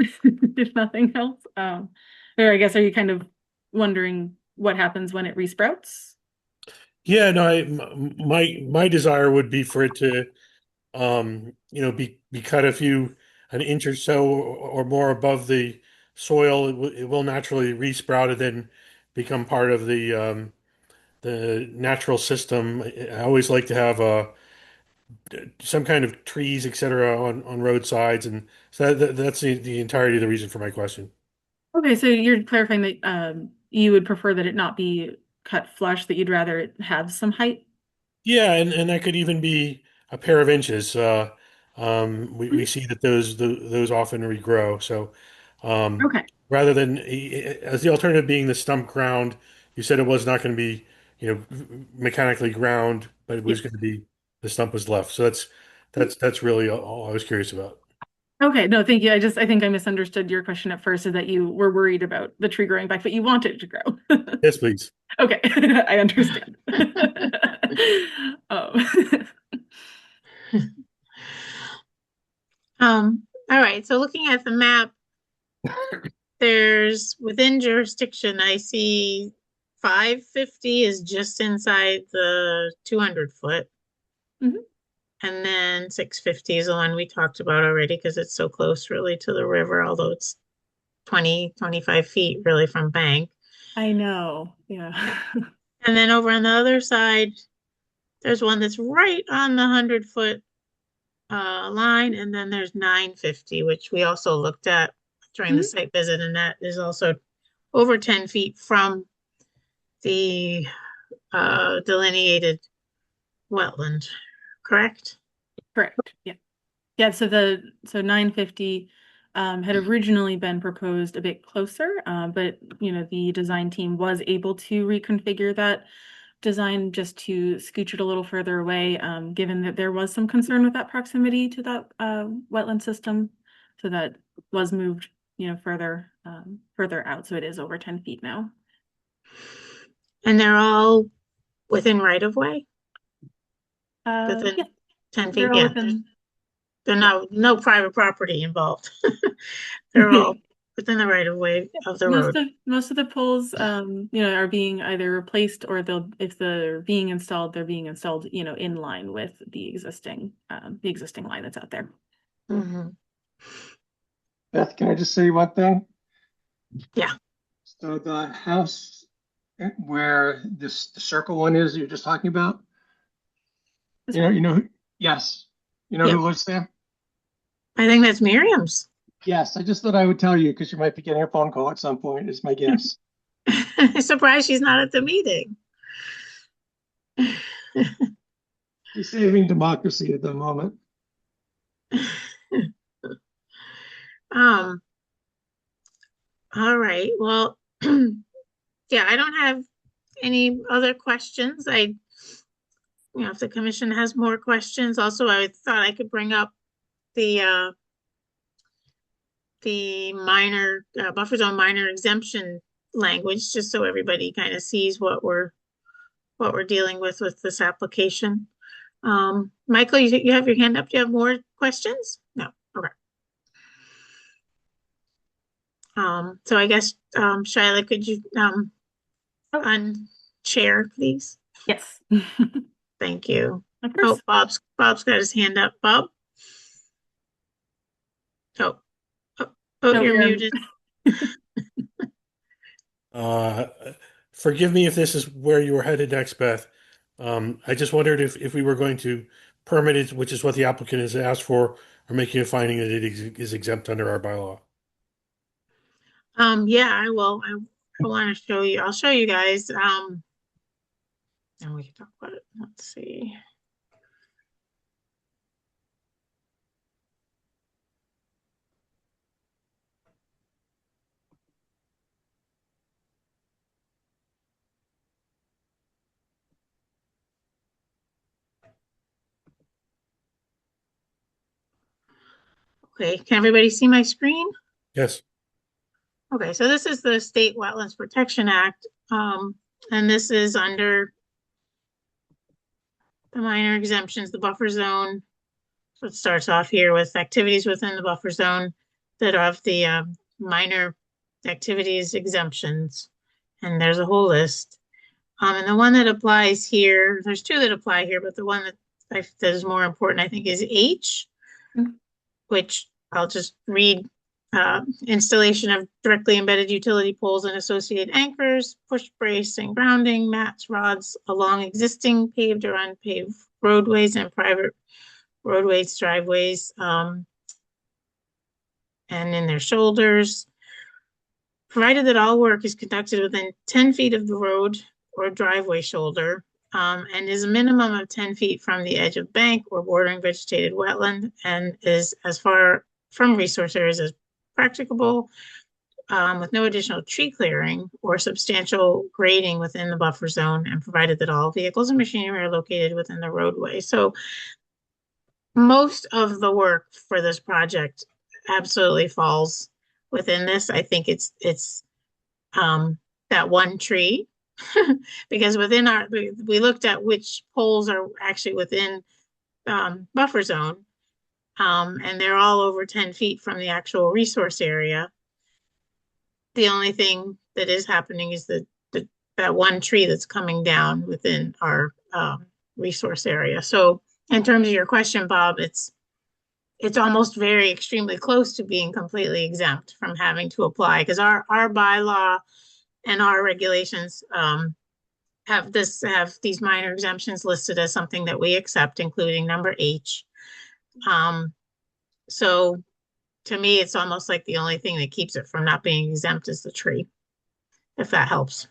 if nothing else. Or I guess, are you kind of wondering what happens when it resprouts? Yeah, no, my desire would be for it to, be cut an inch or so or more above the soil. It will naturally resprout and then become part of the natural system. I always like to have some kind of trees, etc., on roadsides, and so that's the entirety of the reason for my question. Okay, so you're clarifying that you would prefer that it not be cut flush, that you'd rather it have some height? Yeah, and that could even be a pair of inches. We see that those often regrow. So Okay. rather than as the alternative being the stump ground, you said it was not going to be, mechanically ground, but it was going to be the stump was left. So that's really all I was curious about. Okay, no, thank you. I think I misunderstood your question at first, so that you were worried about the tree growing back, but you want it to grow. Yes, please. Okay, I understand. All right, so looking at the map, there's within jurisdiction, I see 550 is just inside the 200 foot. Mhm. And then 650 is the one we talked about already because it's so close really to the river, although it's 25 feet really from bank. I know, yeah. And then over on the other side, there's one that's right on the 100 foot line, and then there's 950, which we also looked at during the site visit, and that is also over 10 feet from the delineated wetland, correct? Correct. Yeah. Yeah. So 950 had originally been proposed a bit closer, but the design team was able to reconfigure that design just to scooch it a little further away, given that there was some concern with that proximity to that wetland system. So that was moved, further out. So it is over 10 feet now. And they're all within right of way? Within Yeah, 10 feet, they're all yeah. within. There's no private property involved. They're all within the right of way of the Most road. of the poles, are being either replaced or if they're being installed, they're being installed, in line with the existing line that's out there. Mhm. Beth, can I just say one thing? Yeah. So the house where the circle one is you're just talking about, This yes, you know Yep. who lives there? I think that's Miriam's. Yes, I just thought I would tell you because you might be getting a phone call at some point, is my guess. Surprised she's not at the meeting. He's saving democracy at the moment. All right. Well, yeah, I don't have any other questions. If the commission has more questions, also I thought I could bring up the minor buffer zone minor exemption language, just so everybody kind of sees what we're dealing with this application. Michael, you have your hand up. Do you have more questions? No. Okay. So I guess, Shyla, could you unchair, please? Yes. Thank you. Of Oh, course. Bob's got his hand up. Bob? Oh, No, you're you're- muted. Forgive me if this is where you were headed next, Beth. I just wondered if we were going to permit it, which is what the applicant has asked for, or making a finding that it is exempt under our bylaw. Yeah, I will. I want to show you. I'll show you guys. And we can talk about it. Let's see. Okay, can everybody see my screen? Yes. Okay, so this is the State Wetlands Protection Act, and this is under the minor exemptions, the buffer zone. So it starts off here with activities within the buffer zone that are of the minor activities exemptions, and there's a whole list. And the one that applies here, there's two that apply here, but the one that is more important, I think, is H, which I'll just read. Installation of directly embedded utility poles and associated anchors, push brace and grounding mats, rods along existing paved or unpaved roadways and private roadways, driveways, and in their shoulders, provided that all work is conducted within 10 feet of the road or driveway shoulder, and is a minimum of 10 feet from the edge of bank or bordering vegetated wetland, and is as far from resource areas as practicable, with no additional tree clearing or substantial grading within the buffer zone, and provided that all vehicles and machinery are located within the roadway. So most of the work for this project absolutely falls within this. I think it's that one tree because within we looked at which poles are actually within buffer zone, and they're all over 10 feet from the actual resource area. The only thing that is happening is that one tree that's coming down within our resource area. So in terms of your question, Bob, it's almost very extremely close to being completely exempt from having to apply, because our bylaw and our regulations have these minor exemptions listed as something that we accept, including number H. So to me, it's almost like the only thing that keeps it from not being exempt is the tree, if that helps.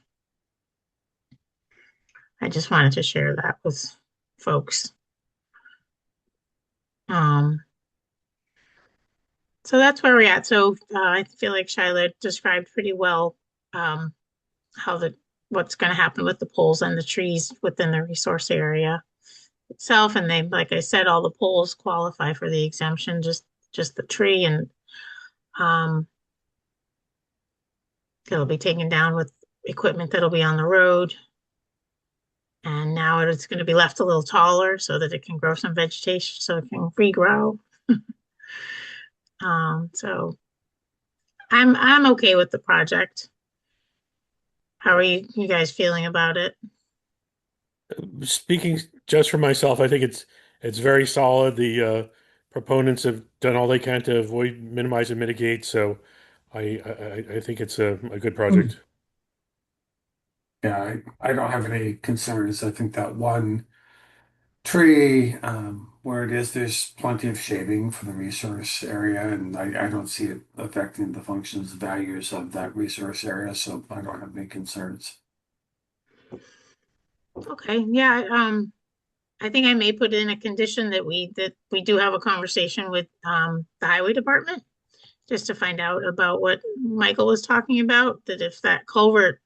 I just wanted to share that with folks. So that's where we're at. So I feel like Shyla described pretty well what's going to happen with the poles and the trees within the resource area itself. And they, like I said, all the poles qualify for the exemption, just the tree, and it'll be taken down with equipment that'll be on the road. And now it's going to be left a little taller so that it can grow some vegetation, so it can regrow. So I'm okay with the project. How are you guys feeling about it? Speaking just for myself, I think it's very solid. The proponents have done all they can to avoid, minimize, and mitigate. So I think it's a good project. Yeah, I don't have any concerns. I think that one tree, where it is, there's plenty of shading for the resource area, and I don't see it affecting the functions, values of that resource area, so I don't have any concerns. Okay, yeah, I think I may put in a condition that we do have a conversation with the highway department just to find out about what Michael was talking about, that if that culvert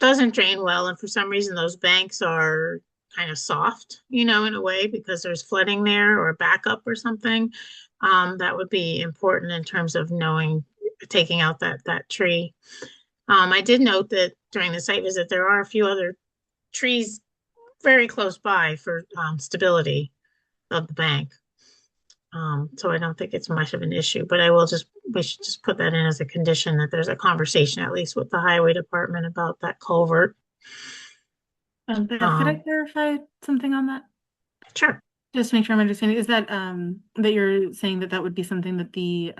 doesn't drain well and for some reason those banks are kind of soft, in a way because there's flooding there or backup or something, that would be important in terms of taking out that tree. I did note that during the site visit, there are a few other trees very close by for stability of the bank. So I don't think it's much of an issue, but we should just put that in as a condition that there's a conversation at least with the highway department about that culvert. Beth, could I clarify something on that? Sure. Just to make sure I'm understanding, is that that you're saying that would be something that the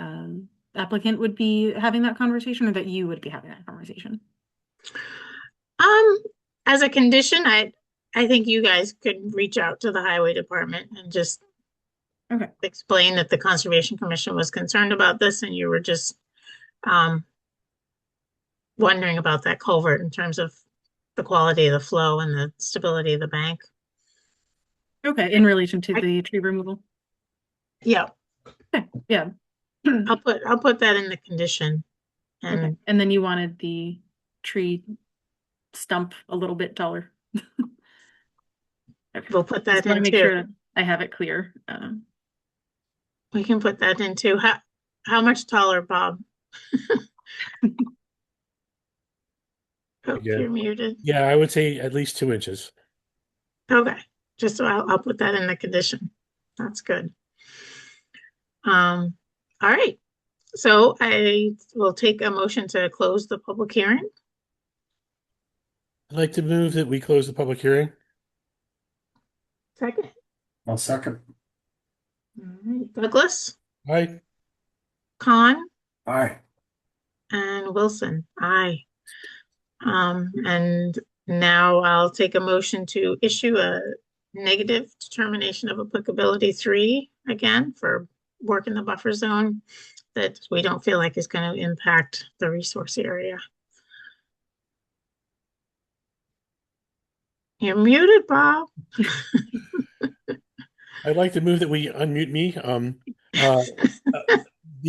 applicant would be having that conversation, or that you would be having that conversation? As a condition, I think you guys could reach out to the highway department and just explain that the Conservation Commission was concerned about this and you were just wondering about that culvert in terms of the quality of the flow and the stability of the bank. Okay, in relation to the tree removal? Yeah. Okay, yeah. I'll put that in the condition. And then you wanted the tree stump a little bit taller. Okay. We'll put that Just want in to make too. sure that I have it clear. We can put that in too. How much taller, Bob? Oh, Yeah. you're muted. Yeah, I would say at least 2 inches. Okay, just so I'll put that in the condition. That's good. All right. So I will take a motion to close the public hearing. I'd like to move that we close the public hearing. Second. I'll second. All right. Douglas, Aye. Khan, Aye. and Wilson. Aye. And now I'll take a motion to issue a negative determination of applicability 3 again for work in the buffer zone that we don't feel like is going to impact the resource area. You're muted, Bob. I'd like to move that we unmute me.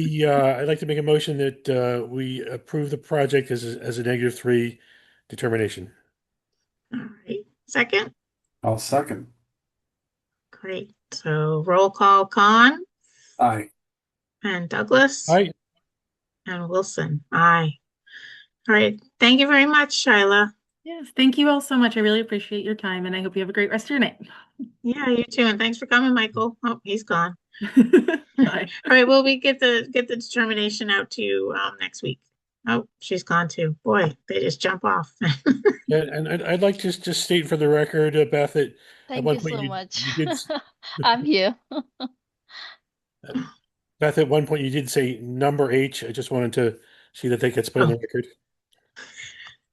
I'd like to make a motion that we approve the project as a -3 determination. All right. Second. I'll second. Great. So roll call, Khan Aye. and Douglas. Aye. And Wilson. Aye. All right. Thank you very much, Shyla. Yes, thank you all so much. I really appreciate your time, and I hope you have a great rest of your night. Yeah, you too. And thanks for coming, Michael. Oh, he's gone. Bye. All right. Well, we get the determination out to you next week. Oh, she's gone too. Boy, they just jump off. Yeah, and I'd like to just state for the record, Beth, that at Thank one you point so you much. did, I'm here. Beth, at one point you did say number H. I just wanted to see that gets put in the record.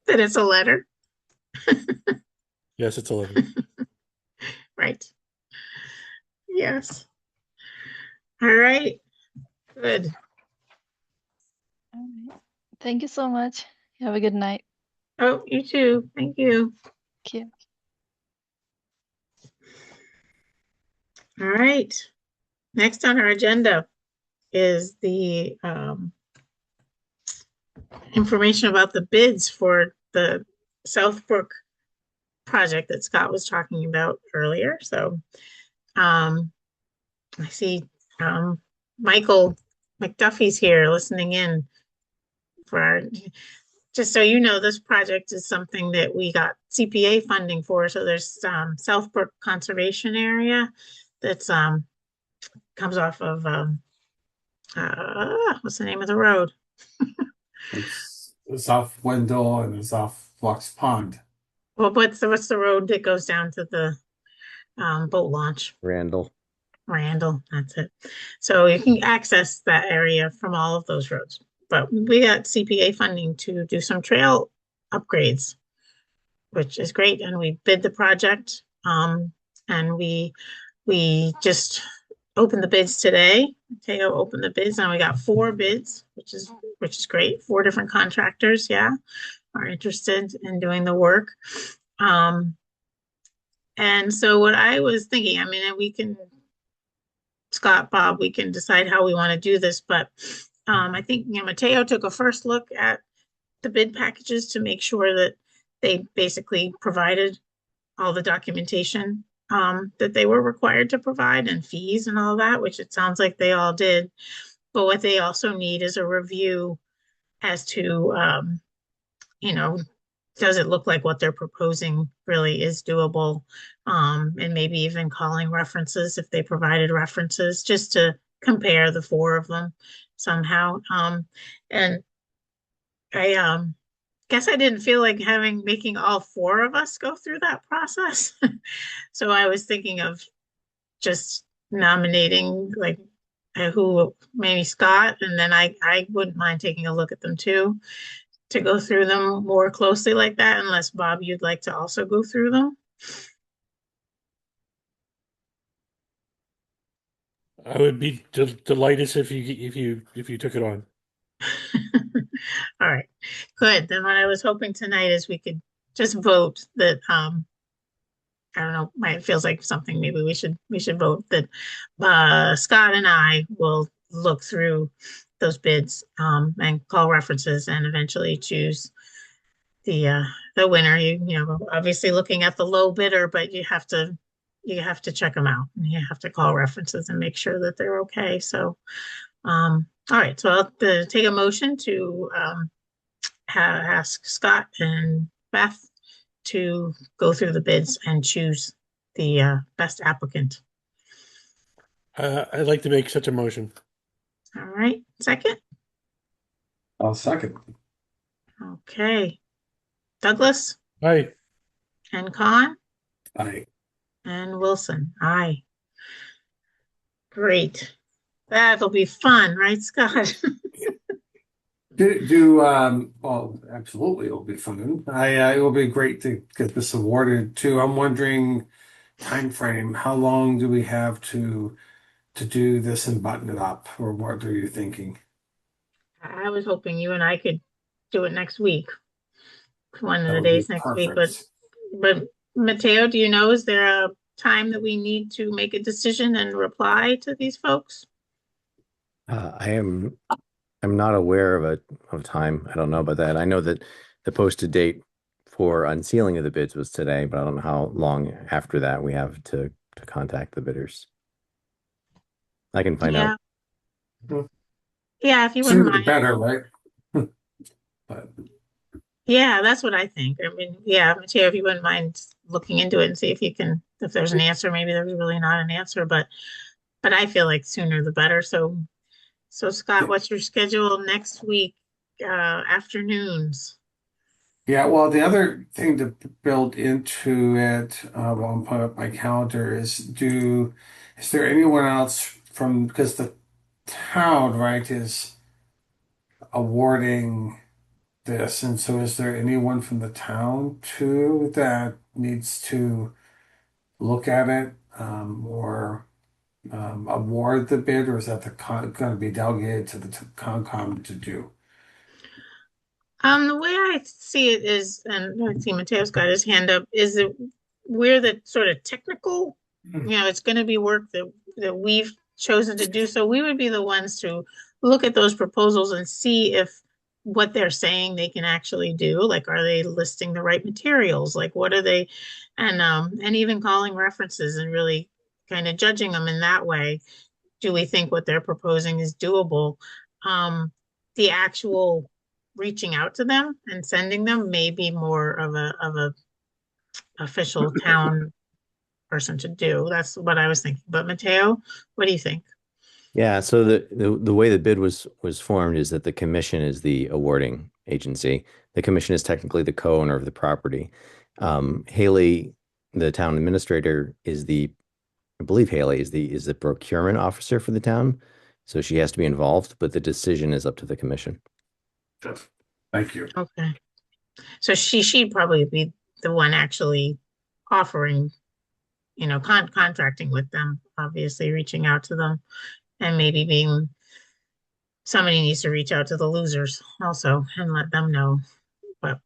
That it's a letter. Yes, it's 11. Right. Yes. All right. Good. All right. Thank you so much. Have a good night. Oh, you too. Thank you. Thank you. All right. Next on our agenda is the information about the bids for the Southbrook project that Scott was talking about earlier. So I see Michael McDuffie's here listening in for our, just so you know, this project is something that we got CPA funding for. So there's Southbrook Conservation Area that's comes off of What's the name of the road? It's off Wendell and it's off Fox Pond. Well, what's the road that goes down to the boat launch? Randall. Randall, that's it. So you can access that area from all of those roads. But we got CPA funding to do some trail upgrades, which is great. And we bid the project. And we just opened the bids today. Teo opened the bids and we got 4 bids, which is great. 4 different contractors, are interested in doing the work. And so what I was thinking, I mean, we can, Scott, Bob, we can decide how we want to do this, but I think, Mateo took a first look at the bid packages to make sure that they basically provided all the documentation that they were required to provide and fees and all that, which it sounds like they all did. But what they also need is a review as to, does it look like what they're proposing really is doable? And maybe even calling references if they provided references, just to compare the 4 of them somehow. And I guess I didn't feel like making all 4 of us go through that process. So I was thinking of just nominating like who, maybe Scott, and then I wouldn't mind taking a look at them too, to go through them more closely like that, unless Bob, you'd like to also go through them. I would be delighted if you took it on. All right, good. Then what I was hoping tonight is we could just vote that, I don't know, it feels like something maybe we should vote that Scott and I will look through those bids and call references and eventually choose the winner. Obviously looking at the low bidder, but you have to check them out and you have to call references and make sure that they're okay. So all right, so I'll take a motion to ask Scott and Beth to go through the bids and choose the best applicant. I'd like to make such a motion. All right, second? I'll second. Okay. Douglas? Aye. And Con? Aye. And Wilson? Aye. Great. That'll be fun, right, Scott? Well, absolutely, it'll be fun. It will be great to get this awarded too. I'm wondering time frame. How long do we have to do this and button it up, or what are you thinking? I was hoping you and I could do it next week, one of That the would be days next week. perfect. But Mateo, do you know, is there a time that we need to make a decision and reply to these folks? I'm not aware of a time. I don't know about that. I know that the posted date for unsealing of the bids was today, but I don't know how long after that we have to contact the bidders. I can find out. Yeah, if you wouldn't Sooner the mind. better, right? But Yeah, that's what I think. I mean, yeah, Mateo, if you wouldn't mind looking into it and see if there's an answer. Maybe there's really not an answer, but I feel like sooner the better. So Scott, what's your schedule next week, afternoons? yeah, well, the other thing to build into it, while I'm putting up my calendar is there anyone else because the town, right, is awarding this, and so is there anyone from the town too that needs to look at it, or award the bid, or is that going to be delegated to the Concom to do? The way I see it is, and I see Mateo's got his hand up, is that we're the sort of technical, it's going to be work that we've chosen to do. So we would be the ones to look at those proposals and see if what they're saying they can actually do. Like, are they listing the right materials? Like, what are they, and even calling references and really kind of judging them in that way. Do we think what they're proposing is doable? The actual reaching out to them and sending them may be more of a official town person to do. That's what I was thinking. But Mateo, what do you think? Yeah, so the way the bid was formed is that the commission is the awarding agency. The commission is technically the co-owner of the property. Haley, the town administrator, I believe Haley is the procurement officer for the town, so she has to be involved, but the decision is up to the commission. Thank you. Okay. So she'd probably be the one actually offering, contracting with them, obviously reaching out to them, and maybe somebody needs to reach out to the losers also and let them know. But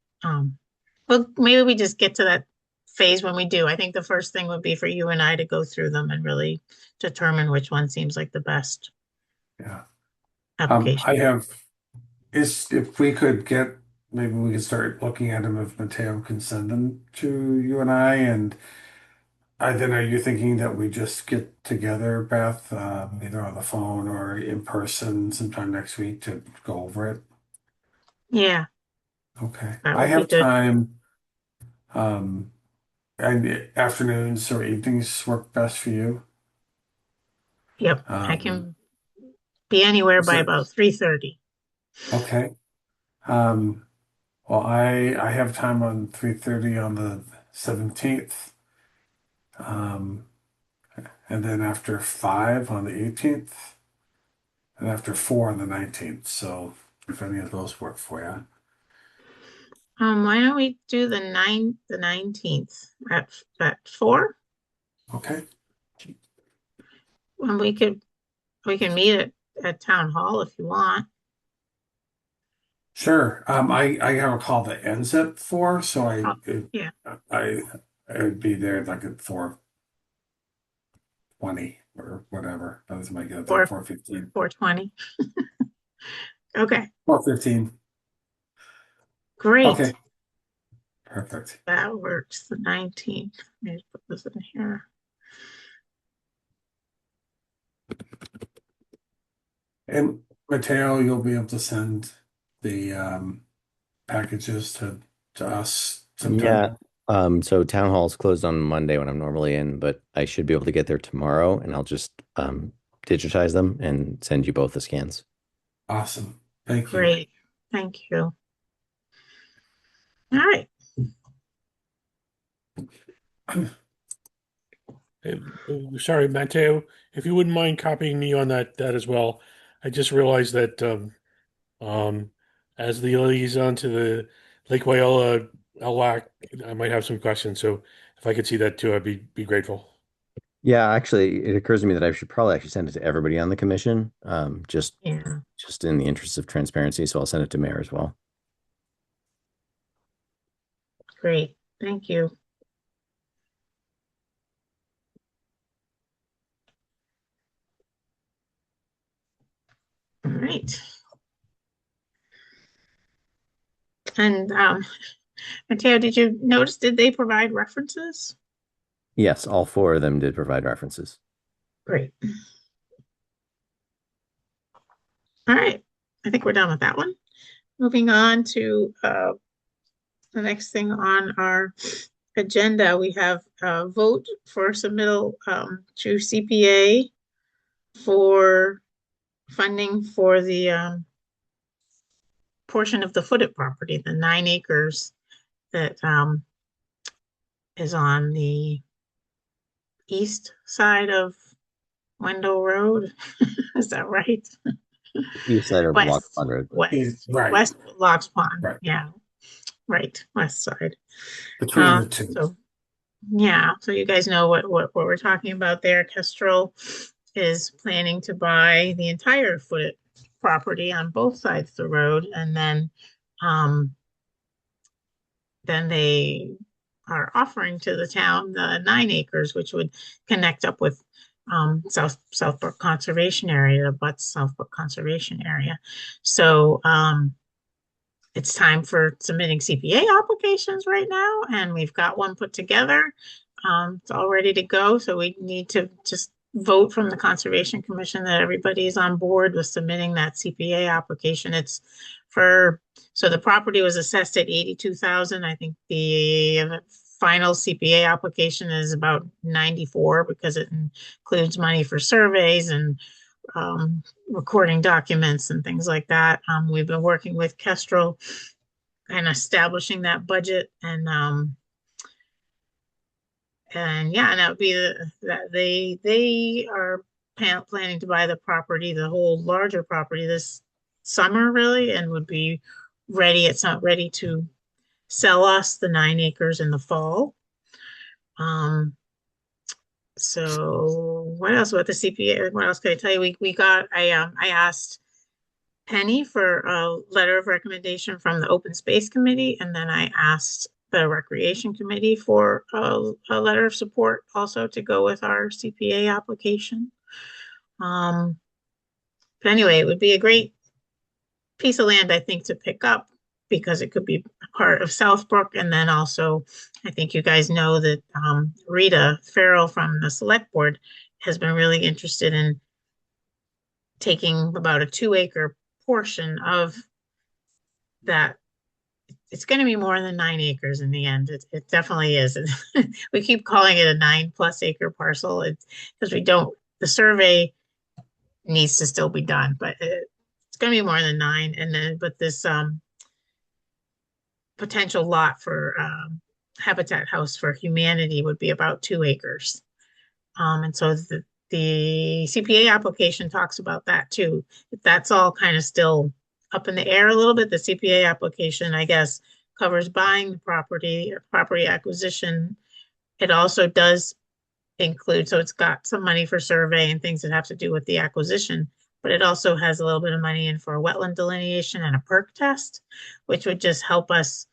well, maybe we just get to that phase when we do. I think the first thing would be for you and I to go through them and really determine which one seems like the best Yeah. application. If we could maybe we could start looking at them if Mateo can send them to you and I. And then are you thinking that we just get together, Beth, either on the phone or in person sometime next week to go over it? Yeah, Okay. that I would be have good. time, and afternoons or evenings work best for you. Yep, I Um, can be anywhere is by it about 3:30. okay? Um, well, I have time on 3:30 on the 17th, um, and then after 5 on the 18th, and after 4 on the 19th. So if any of those work for you. Why don't we do the 19th at 4? Okay. And we can meet at town hall if you want. Sure. I have a call that ends at 4, so Oh, yeah, I would be there like at 4:20 or whatever. By the time I get there, 4:15. 4:20. Okay, 4:15. great. Okay. Perfect. That works. The 19th. Let me just put this in here. And Mateo, you'll be able to send the packages to us sometime. Yeah. So town hall's closed on Monday when I'm normally in, but I should be able to get there tomorrow, and I'll just digitize them and send you both the scans. Awesome. Thank you. Great. Thank you. All right. Sorry, Matteo, if you wouldn't mind copying me on that as well. I just realized that as the liaison to the Lake Wyola LWAC, I might have some questions. So if I could see that too, I'd be grateful. Yeah, actually, it occurs to me that I should probably actually send it to everybody on the commission, just Yeah. in the interest of transparency. So I'll send it to Mayor as well. Great. Thank you. All right. And Mateo, did you notice, did they provide references? Yes, all 4 of them did provide references. Great. All right. I think we're done with that one. Moving on to the next thing on our agenda, we have a vote for submittal to CPA for funding for the portion of the Foote property, the 9 acres that is on the east side of Wendell Road. Is that right? East side of West. Lock Pond Road. Right. West Logs Pond. Right. Yeah. Right. West side. Between the two. So yeah, so you guys know what we're talking about there. Kestrel is planning to buy the entire Foote property on both sides of the road, and then they are offering to the town the 9 acres, which would connect up with Southbrook Conservation Area, but Southbrook Conservation Area. So it's time for submitting CPA applications right now, and we've got one put together. It's all ready to go, so we need to just vote from the Conservation Commission that everybody's on board with submitting that CPA application. It's so the property was assessed at 82,000. I think the final CPA application is about 94 because it includes money for surveys and recording documents and things like that. We've been working with Kestrel and establishing that budget and yeah, and that would be that they are planning to buy the property, the whole larger property this summer really, and would be ready. It's not ready to sell us the 9 acres in the fall. So what else about the CPA? What else can I tell you? I asked Penny for a letter of recommendation from the Open Space Committee, and then I asked the Recreation Committee for a letter of support also to go with our CPA application. But anyway, it would be a great piece of land, I think, to pick up because it could be part of Southbrook. And then also, I think you guys know that Rita Farrell from the Select Board has been really interested in taking about a 2 acre portion of that. It's going to be more than 9 acres in the end. It definitely is. We keep calling it a 9+ acre parcel. It's because the survey needs to still be done, but it's going to be more than 9. And then, but this potential lot for Habitat House for Humanity would be about 2 acres. And so the CPA application talks about that too. That's all kind of still up in the air a little bit. The CPA application, I guess, covers buying the property acquisition. It also does include, so it's got some money for survey and things that have to do with the acquisition, but it also has a little bit of money in for a wetland delineation and a perk test, which would just help us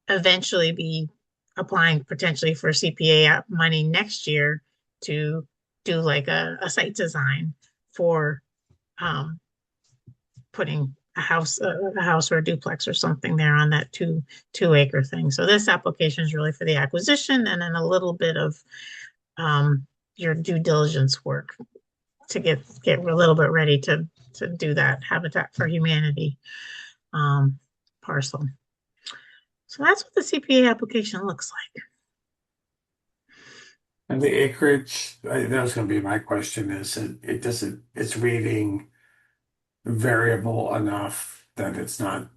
eventually be applying potentially for CPA money next year to do like a site design for putting a house or a duplex or something there on that two acre thing. So this application is really for the acquisition and then a little bit of your due diligence work to get a little bit ready to do that Habitat for Humanity parcel. So that's what the CPA application looks like. And the acreage, that was going to be my question, is it's reading variable enough that it's not,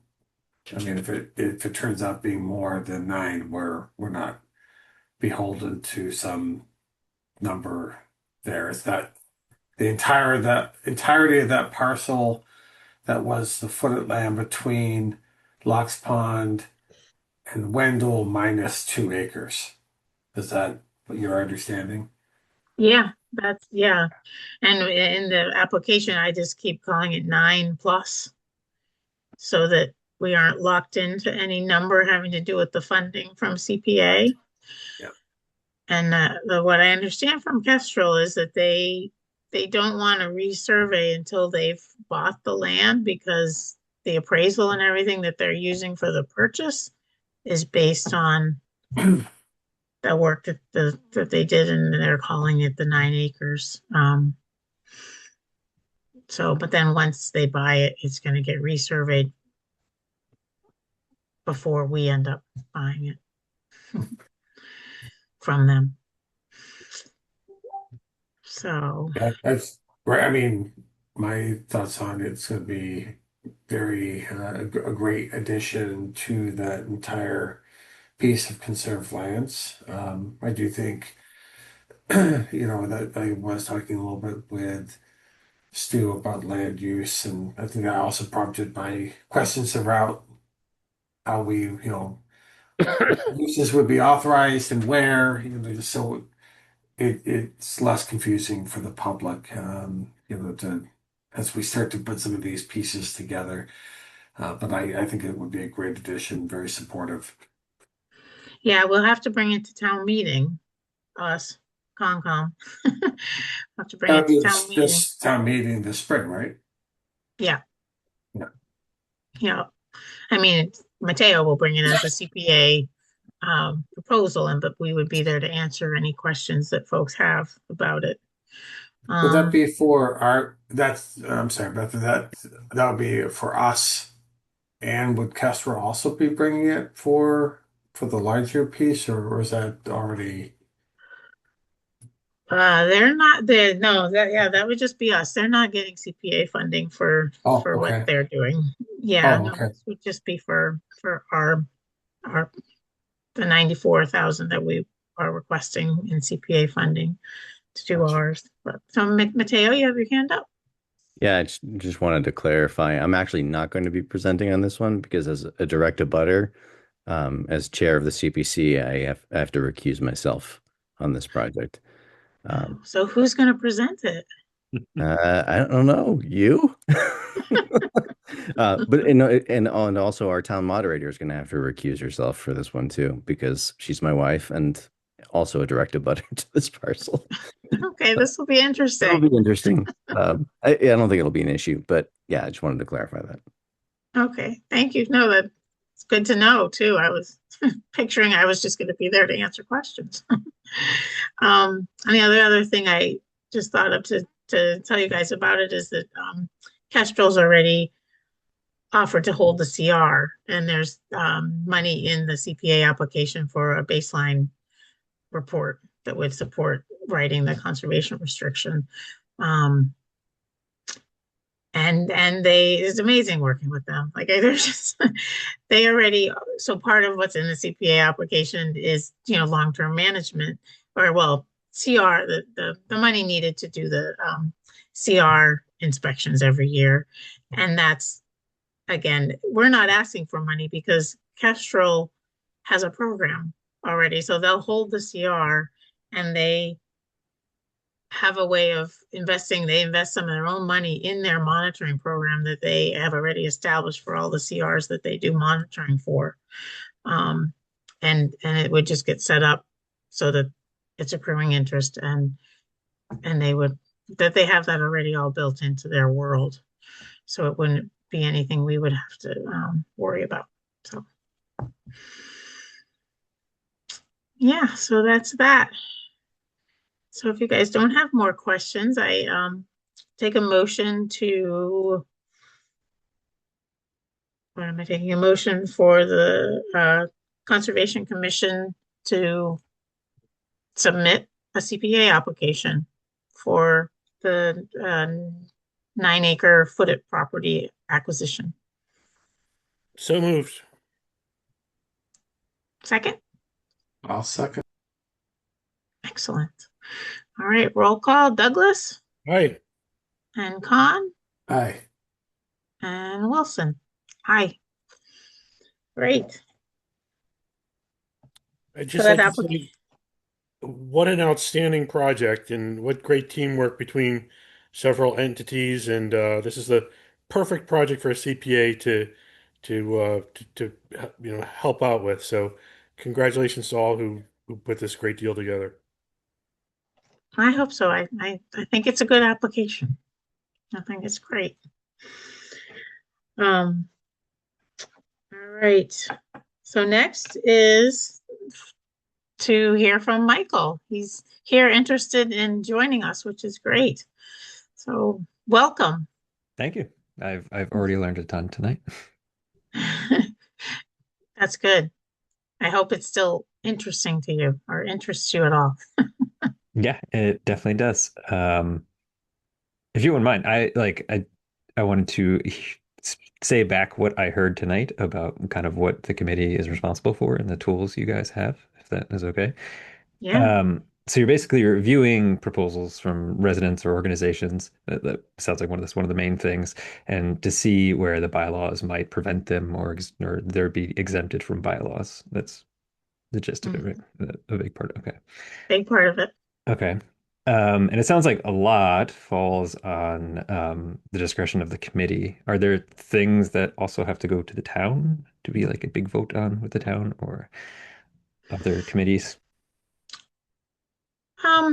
I mean, if it turns out being more than 9, we're not beholden to some number there. Is that the entirety of that parcel that was the footed land between Locks Pond and Wendell minus 2 acres? Is that what you're understanding? Yeah, yeah. And in the application, I just keep calling it 9+ so that we aren't locked into any number having to do with the funding from CPA. Yeah. And what I understand from Kestrel is that they don't want to resurvey until they've bought the land because the appraisal and everything that they're using for the purchase is based on the work that they did, and they're calling it the 9 acres. But then once they buy it, it's going to get resurveyed before we end up buying it from them. So That's right. I mean, my thoughts on it's going to be very a great addition to that entire piece of conserved lands. I do think, that I was talking a little bit with Stu about land use, and I think that also prompted my questions about how uses would be authorized and where, so it's less confusing for the public, as we start to put some of these pieces together. But I think it would be a great addition, very supportive. yeah, we'll have to bring it to town meeting, us, Concom. Have to bring it to town meeting. This town meeting this spring, right? Yeah. Yeah. Yeah. I mean, Mateo will bring it as a CPA proposal, but we would be there to answer any questions that folks have about it. Would that be for I'm sorry, Beth, that would be for us, and would Kestrel also be bringing it for the larger piece, or is that already? They're not there. No, that would just be us. They're not getting CPA funding Oh, for what okay. they're doing. Yeah, Oh, no, okay. this would just be for our the 94,000 that we are requesting in CPA funding to do Gotcha. ours. But so Mateo, you have your hand up. Yeah, I just wanted to clarify. I'm actually not going to be presenting on this one because as a direct abutter, as chair of the CPC, I have to recuse myself on this project. So who's going to present it? I don't know, you? But and also our town moderator is going to have to recuse herself for this one too because she's my wife and also a direct abutter to this parcel. Okay, this will be It'll interesting. be interesting. I don't think it'll be an issue, but yeah, I just wanted to clarify that. Okay, thank you. No, that's good to know too. I was picturing I was just going to be there to answer questions. And the other thing I just thought of to tell you guys about it is that Kestrel's already offered to hold the CR, and there's money in the CPA application for a baseline report that would support writing the conservation restriction. And it's amazing working with them. Like they're just they already, so part of what's in the CPA application is long-term management, or well, CR, the money needed to do the CR inspections every year. And that's, again, we're not asking for money because Kestrel has a program already. So they'll hold the CR and they have a way of investing. They invest some of their own money in their monitoring program that they have already established for all the CRs that they do monitoring for. And it would just get set up so that it's accruing interest and they have that already all built into their world. So it wouldn't be anything we would have to worry about. So yeah, so that's that. So if you guys don't have more questions, I take a motion to, what am I taking? A motion for the Conservation Commission to submit a CPA application for the 9-acre footed property acquisition. So moved. Second? I'll second. Excellent. All right, roll call. Douglas Hi. and Con Aye. and Wilson. Aye. Great. I So just that like to application. say, what an outstanding project and what great teamwork between several entities. And this is the perfect project for a CPA to help out with. So congratulations to all who put this great deal together. I hope so. I think it's a good application. I think it's great. All right. So next is to hear from Michael. He's here interested in joining us, which is great. So welcome. Thank you. I've already learned a ton tonight. That's good. I hope it's still interesting to you or interests you at all. Yeah, it definitely does. If you wouldn't mind, I wanted to say back what I heard tonight about kind of what the committee is responsible for and the tools you guys have, if that is okay. Yeah. So you're basically reviewing proposals from residents or organizations. That sounds like one of the main things, and to see where the bylaws might prevent them or they'd be exempted from bylaws. That's the gist of it, right? A big part. Okay. Big part of it. Okay. And it sounds like a lot falls on the discretion of the committee. Are there things that also have to go to the town to be like a big vote on with the town or other committees?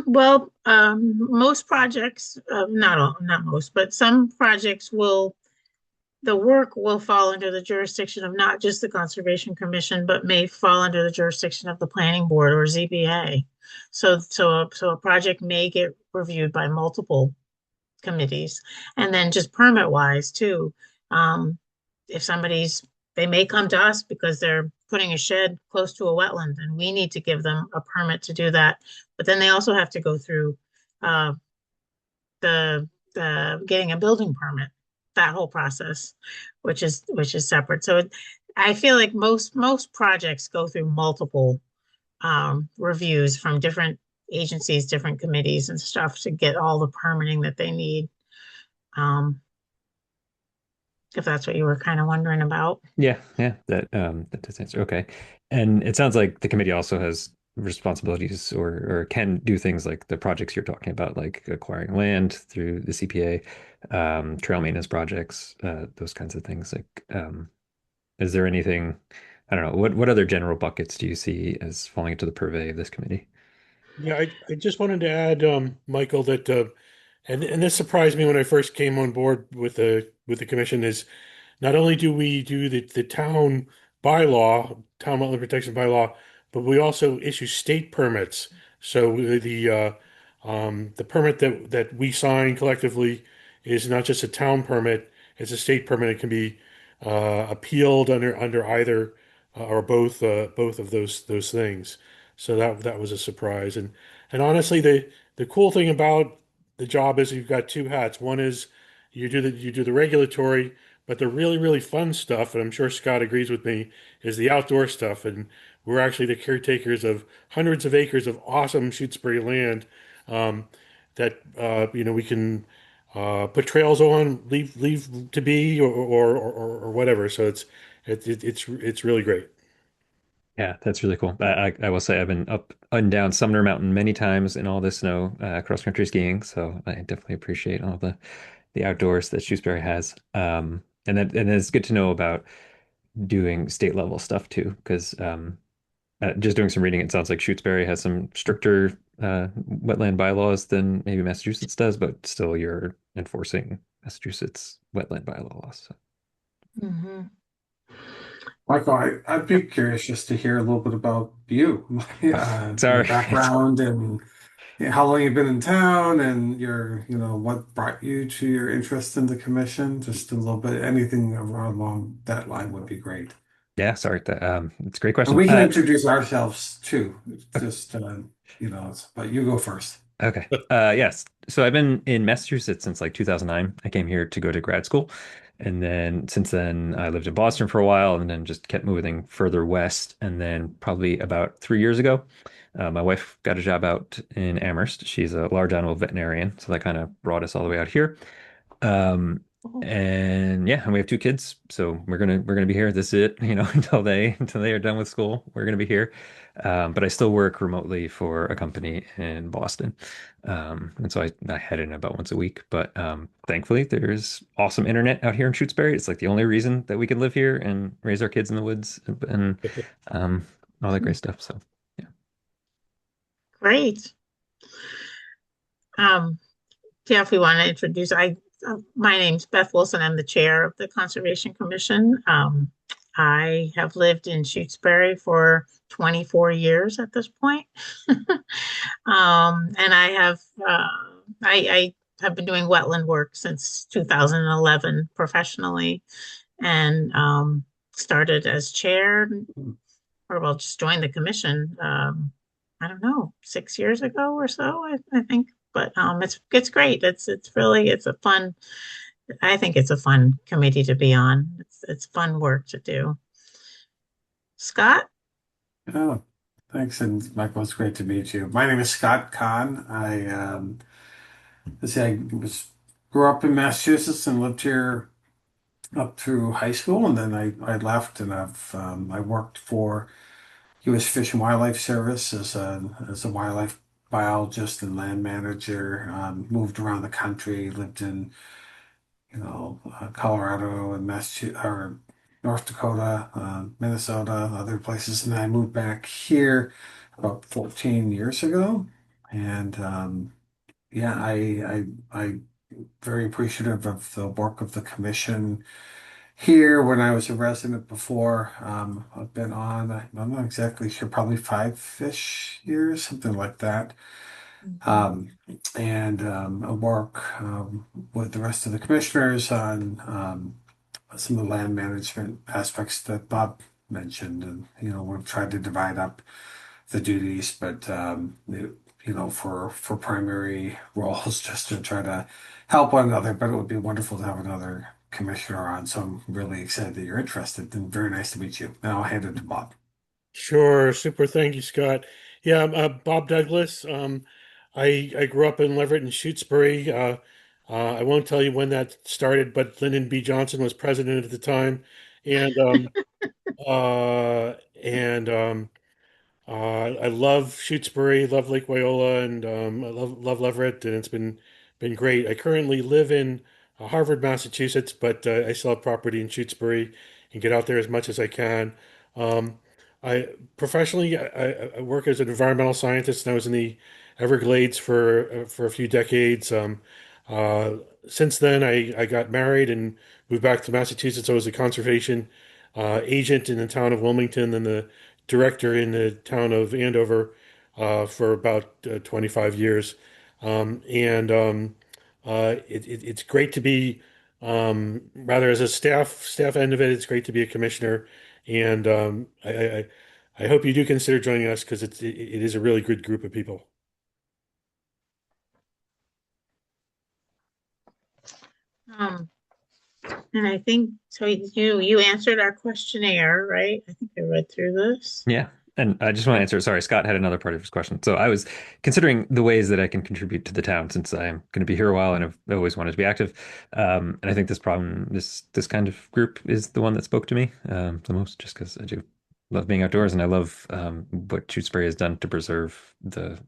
Well, most projects, not most, but some projects the work will fall under the jurisdiction of not just the Conservation Commission, but may fall under the jurisdiction of the Planning Board or ZBA. So a project may get reviewed by multiple committees, and then just permit wise too. If they may come to us because they're putting a shed close to a wetland and we need to give them a permit to do that. But then they also have to go through uh, the getting a building permit, that whole process, which is separate. So I feel like most projects go through multiple reviews from different agencies, different committees and stuff to get all the permitting that they need. If that's what you were kind of wondering about. Yeah, yeah, that does answer. Okay. And it sounds like the committee also has responsibilities or can do things like the projects you're talking about, like acquiring land through the CPA, trail maintenance projects, those kinds of things. Like, is there anything, I don't know, what other general buckets do you see as falling into the purvey of this committee? Yeah, I just wanted to add, Michael, that and this surprised me when I first came on board with the commission is not only do we do the town bylaw, town wetland protection bylaw, but we also issue state permits. So the permit that we sign collectively is not just a town permit; it's a state permit. It can be appealed under either or both of those things. So that was a surprise. And honestly, the cool thing about the job is you've got two hats. One is you do the regulatory, but the really fun stuff, and I'm sure Scott agrees with me, is the outdoor stuff. And we're actually the caretakers of hundreds of acres of awesome Shutesbury land that we can put trails on, leave to be, or whatever. So it's really great. Yeah, that's really cool. I will say I've been up and down Sumner Mountain many times in all this snow, cross country skiing. So I definitely appreciate all the outdoors that Shrewsbury has. And it's good to know about doing state level stuff too, because just doing some reading, it sounds like Shrewsbury has some stricter wetland bylaws than maybe Massachusetts does, but still you're enforcing Massachusetts wetland bylaws. So. Michael, I'd be curious just to hear a little bit about you, your Sorry. background and how long you've been in town and what brought you to your interest in the commission. Just a little bit, anything around along that line would be great. Yeah, sorry. It's a great And question. we can introduce ourselves too. Just, but you go first. Okay. Yes. So I've been in Massachusetts since like 2009. I came here to go to grad school. And then since then, I lived in Boston for a while and then just kept moving further west. And then probably about 3 years ago, my wife got a job out in Amherst. She's a large animal veterinarian. So that kind of brought us all the way out here. And yeah, and we have two kids, so we're gonna be here. This is it, until they are done with school. We're gonna be here. But I still work remotely for a company in Boston. And so I head in about once a week. But thankfully there's awesome internet out here in Shutesbury. It's like the only reason that we can live here and raise our kids in the woods and all that great stuff. So yeah. Great. Yeah, if we want to introduce, my name's Beth Wilson. I'm the chair of the Conservation Commission. I have lived in Shutesbury for 24 years at this point. And I have been doing wetland work since 2011 professionally, and started as chair, just joined the commission, I don't know, 6 years ago or so, I think. But it's great. It's a fun. I think it's a fun committee to be on. It's fun work to do. Scott? Oh, thanks, and Michael, it's great to meet you. My name is Scott Kahn. Grew up in Massachusetts and lived here up through high school, and then I left, and I worked for U.S. Fish and Wildlife Service as a wildlife biologist and land manager. Moved around the country, lived in Colorado and Massachusetts or North Dakota, Minnesota, other places, and then I moved back here about 14 years ago, and yeah, I very appreciative of the work of the commission here when I was a resident before. I've been on, I'm not exactly sure, probably 5-ish years, something like that. And I work with the rest of the commissioners on some of the land management aspects that Bob mentioned. And, we've tried to divide up the duties, but for primary roles, just to try to help one another. But it would be wonderful to have another commissioner on. So I'm really excited that you're interested, and very nice to meet you. Now I'll hand it to Bob. Sure, super. Thank you, Scott. Yeah, I'm Bob Douglas. I grew up in Leverett and Shutesbury. I won't tell you when that started, but Lyndon B. Johnson was president at the time, and and I love Shutesbury, love Lake Wyola, and I love Leverett, and it's been great. I currently live in Harvard, Massachusetts, but I still have property in Shutesbury and get out there as much as I can. Um, I professionally I work as an environmental scientist, and I was in the Everglades for a few decades. Uh, since then, I got married and moved back to Massachusetts. I was a conservation agent in the town of Wilmington, and the director in the town of Andover for about 25 years. And it's great to be, rather as a staff end of it, it's great to be a commissioner. And I hope you do consider joining us because it is a really good group of people. Um, and I think, so you answered our questionnaire, right? I think I read through this. Yeah. And I just want to answer. Sorry, Scott had another part of his question. So I was considering the ways that I can contribute to the town since I'm going to be here a while and I've always wanted to be active. And I think this kind of group is the one that spoke to me the most, just because I do love being outdoors and I love what Tewksbury has done to preserve the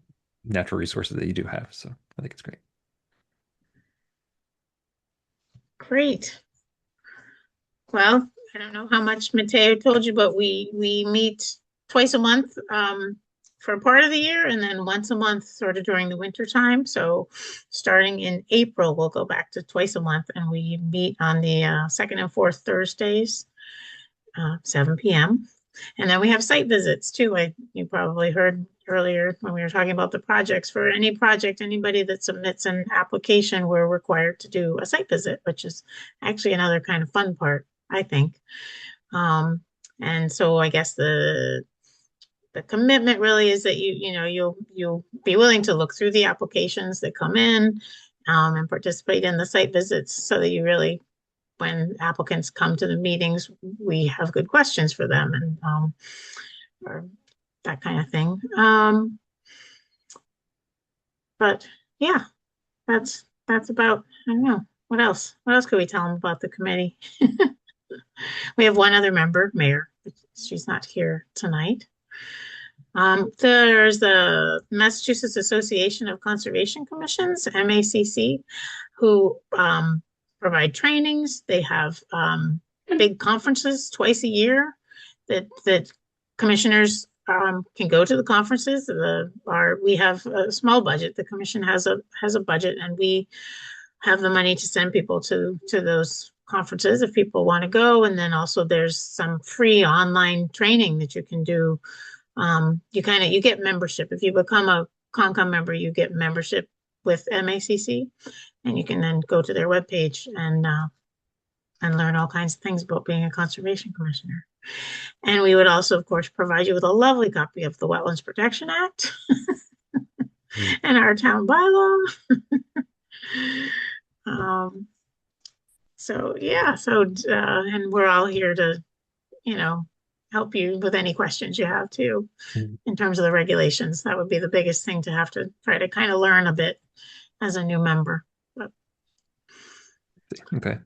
natural resources that you do have. So I think it's great. Great. Well, I don't know how much Mateo told you, but we meet twice a month for part of the year and then once a month sort of during the winter time. So starting in April, we'll go back to twice a month and we meet on the second and fourth Thursdays, 7 p.m. And then we have site visits too. You probably heard earlier when we were talking about the projects. For any project, anybody that submits an application, we're required to do a site visit, which is actually another kind of fun part, I think. And so I guess the commitment really is that you'll be willing to look through the applications that come in and participate in the site visits so that you really, when applicants come to the meetings, we have good questions for them and or that kind of thing. But yeah, that's about, I don't know, what else? What else could we tell them about the committee? We have one other member, Mayor, but she's not here tonight. There's the Massachusetts Association of Conservation Commissions, MACC, who provide trainings. They have big conferences twice a year that commissioners can go to the conferences. We have a small budget. The commission has a budget, and we have the money to send people to those conferences if people want to go. And then also there's some free online training that you can do. You get membership. If you become a CONCOM member, you get membership with MACC, and you can then go to their webpage and learn all kinds of things about being a conservation commissioner. And we would also, of course, provide you with a lovely copy of the Wetlands Protection Act and our town bylaw. And we're all here to, help you with any questions you have too, in terms of the regulations. That would be the biggest thing to have to try to kind of learn a bit as a new member. But... Okay.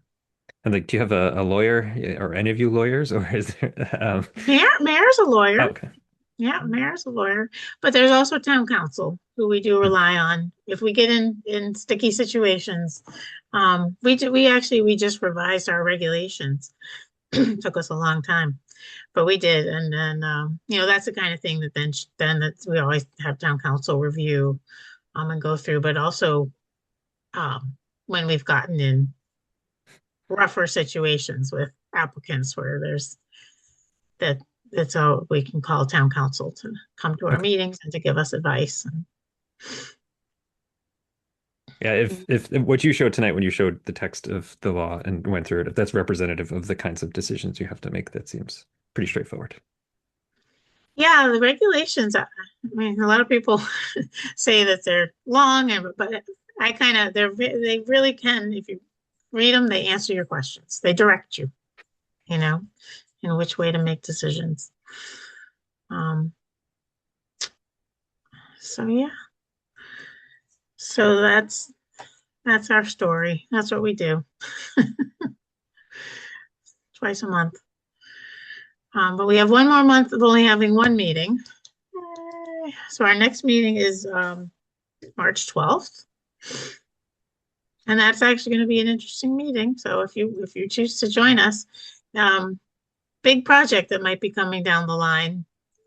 And do you have a lawyer, or any of you lawyers, or is there? Mayor's a lawyer. Okay. Yeah, mayor's a lawyer, but there's also town council who we do rely on if we get in sticky situations. We just revised our regulations. Took us a long time, but we did, and then that's the kind of thing that then that we always have town council review and go through. But also when we've gotten in rougher situations with applicants where that's all, we can call town council to come to our meetings and to give us advice. Yeah, if what you showed tonight when you showed the text of the law and went through it, if that's representative of the kinds of decisions you have to make, that seems pretty straightforward. Yeah, the regulations, I mean, a lot of people say that they're long but I kind of, they really can, if you read them, they answer your questions. They direct you, you know, in which way to make decisions. Um, so yeah, so that's our story. That's what we do twice a month. But we have one more month of only having one meeting. So our next meeting is March 12th. And that's actually going to be an interesting meeting. So if you choose to join us, big project that might be coming down the line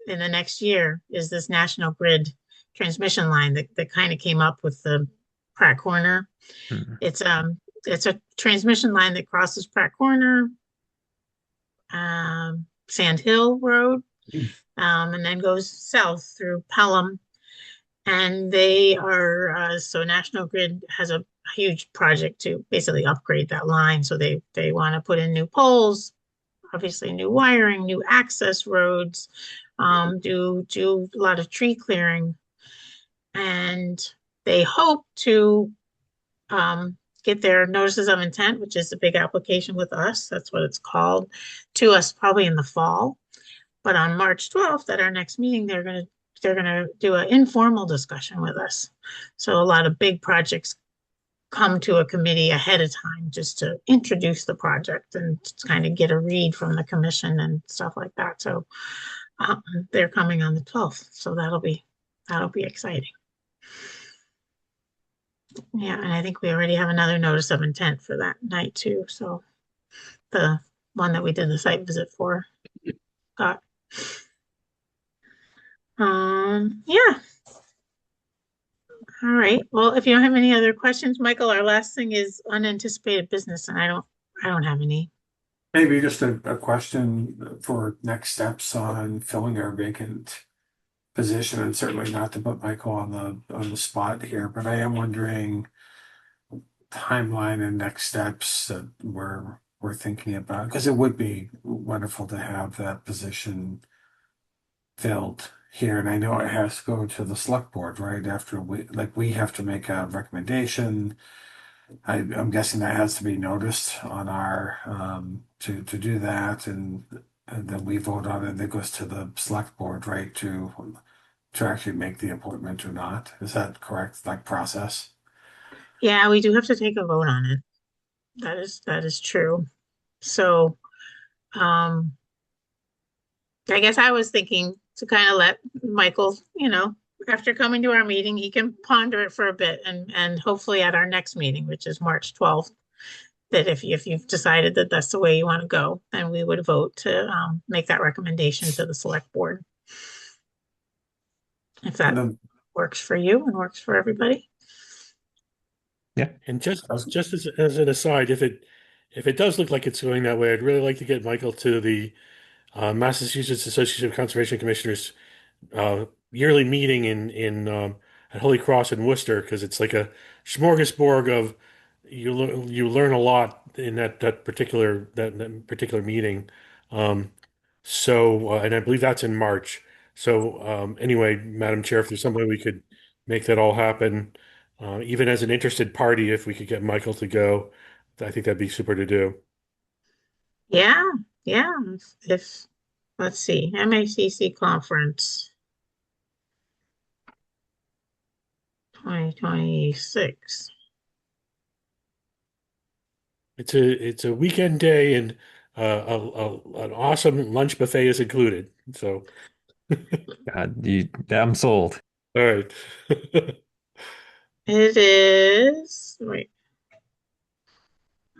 in the next year is this National Grid transmission line that kind of came up with the Pratt Corner. Mhm. It's a transmission line that crosses Pratt Corner, Sand Hill Road, and then goes south through Pelham. And they are so National Grid has a huge project to basically upgrade that line. So they want to put in new poles, obviously new wiring, new access roads, do a lot of tree clearing, and they hope to get their notices of intent, which is a big application with us. That's what it's called, to us probably in the fall. But on March 12th, at our next meeting, they're gonna do an informal discussion with us. So a lot of big projects come to a committee ahead of time just to introduce the project and kind of get a read from the commission and stuff like that. So they're coming on the 12th, so that'll be exciting. Yeah, and I think we already have another notice of intent for that night too. So the one that we did the site visit for got. Yeah. All right. Well, if you don't have any other questions, Michael, our last thing is unanticipated business, and I don't have any. Maybe just a question for next steps on filling our vacant position, and certainly not to put Michael on the spot here, but I am wondering timeline and next steps that we're thinking about, because it would be wonderful to have that position filled here. And I know it has to go to the select board, right? After we have to make a recommendation. I'm guessing that has to be noticed on our to do that, and then we vote on it, and it goes to the select board, right, to actually make the appointment or not. Is that correct, like process? Yeah, we do have to take a vote on it. That is true. So, I guess I was thinking to kind of let Michael, after coming to our meeting, he can ponder it for a bit and hopefully at our next meeting, which is March 12th, that if you've decided that that's the way you want to go, then we would vote to make that recommendation to the select board. If that works for you and works for everybody. Yeah. And just as an aside, if it does look like it's going that way, I'd really like to get Michael to the Massachusetts Association of Conservation Commissioners yearly meeting in at Holy Cross in Worcester, because it's like a smorgasbord of you learn a lot in that particular meeting. And I believe that's in March. So anyway, Madam Chair, if there's some way we could make that all happen, even as an interested party, if we could get Michael to go, I think that'd be super to do. Yeah, yeah. If let's see, MACC conference 2026. It's a weekend day, and an awesome lunch buffet is included. So, God, I'm sold. all right. It is, wait,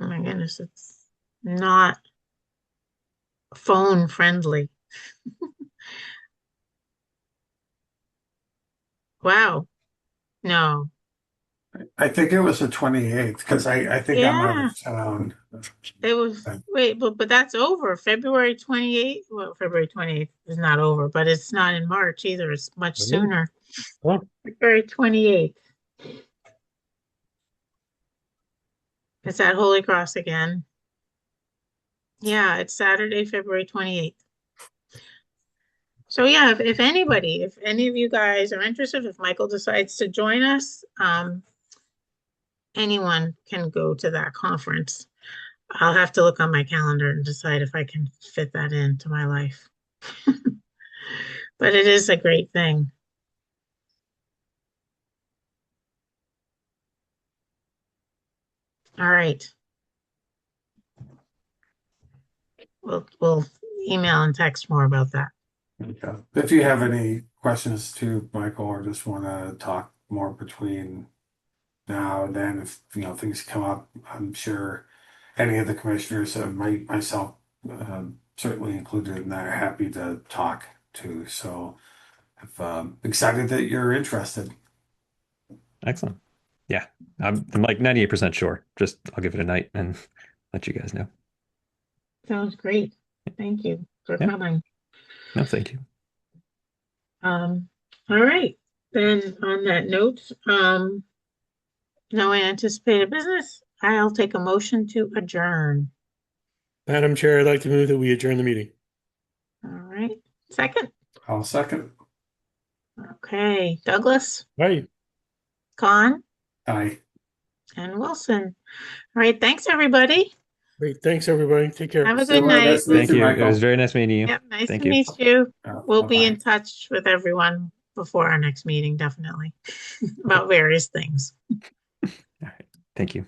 oh my goodness, it's not phone friendly. Wow, no. I think it was the 28th, because I think I'm out Yeah, of town. it was, wait, but that's over. February 28th. Well, February 28th is not over, but it's not in March either. It's much sooner. Oh. February 28th. It's at Holy Cross again. Yeah, it's Saturday, February 28th. So yeah, if anybody, if any of you guys are interested, if Michael decides to join us, anyone can go to that conference. I'll have to look on my calendar and decide if I can fit that into my life. But it is a great thing. All right. We'll email and text more about that. Okay. If you have any questions to Michael or just want to talk more between now and then, if things come up, I'm sure any of the commissioners, myself certainly included in that, are happy to talk to. So I'm excited that you're interested. Excellent. Yeah, I'm like 98% sure. Just I'll give it a night and let you guys know. Sounds great. Thank you for Yeah. coming. No, thank you. All right. Then on that note, no anticipated business. I'll take a motion to adjourn. Madam Chair, I'd like to move that we adjourn the meeting. All right. Second. I'll second. Okay. Douglas, Right. Con, Aye. and Wilson. All right. Thanks, everybody. Great. Thanks, everybody. Take care. Have a So, good night. nice to meet Thank you. It Michael. was very nice meeting you. Yep. Nice Thank to you. meet you. We'll be Bye-bye. in touch with everyone before our next meeting, definitely, about various things. All right. Thank you.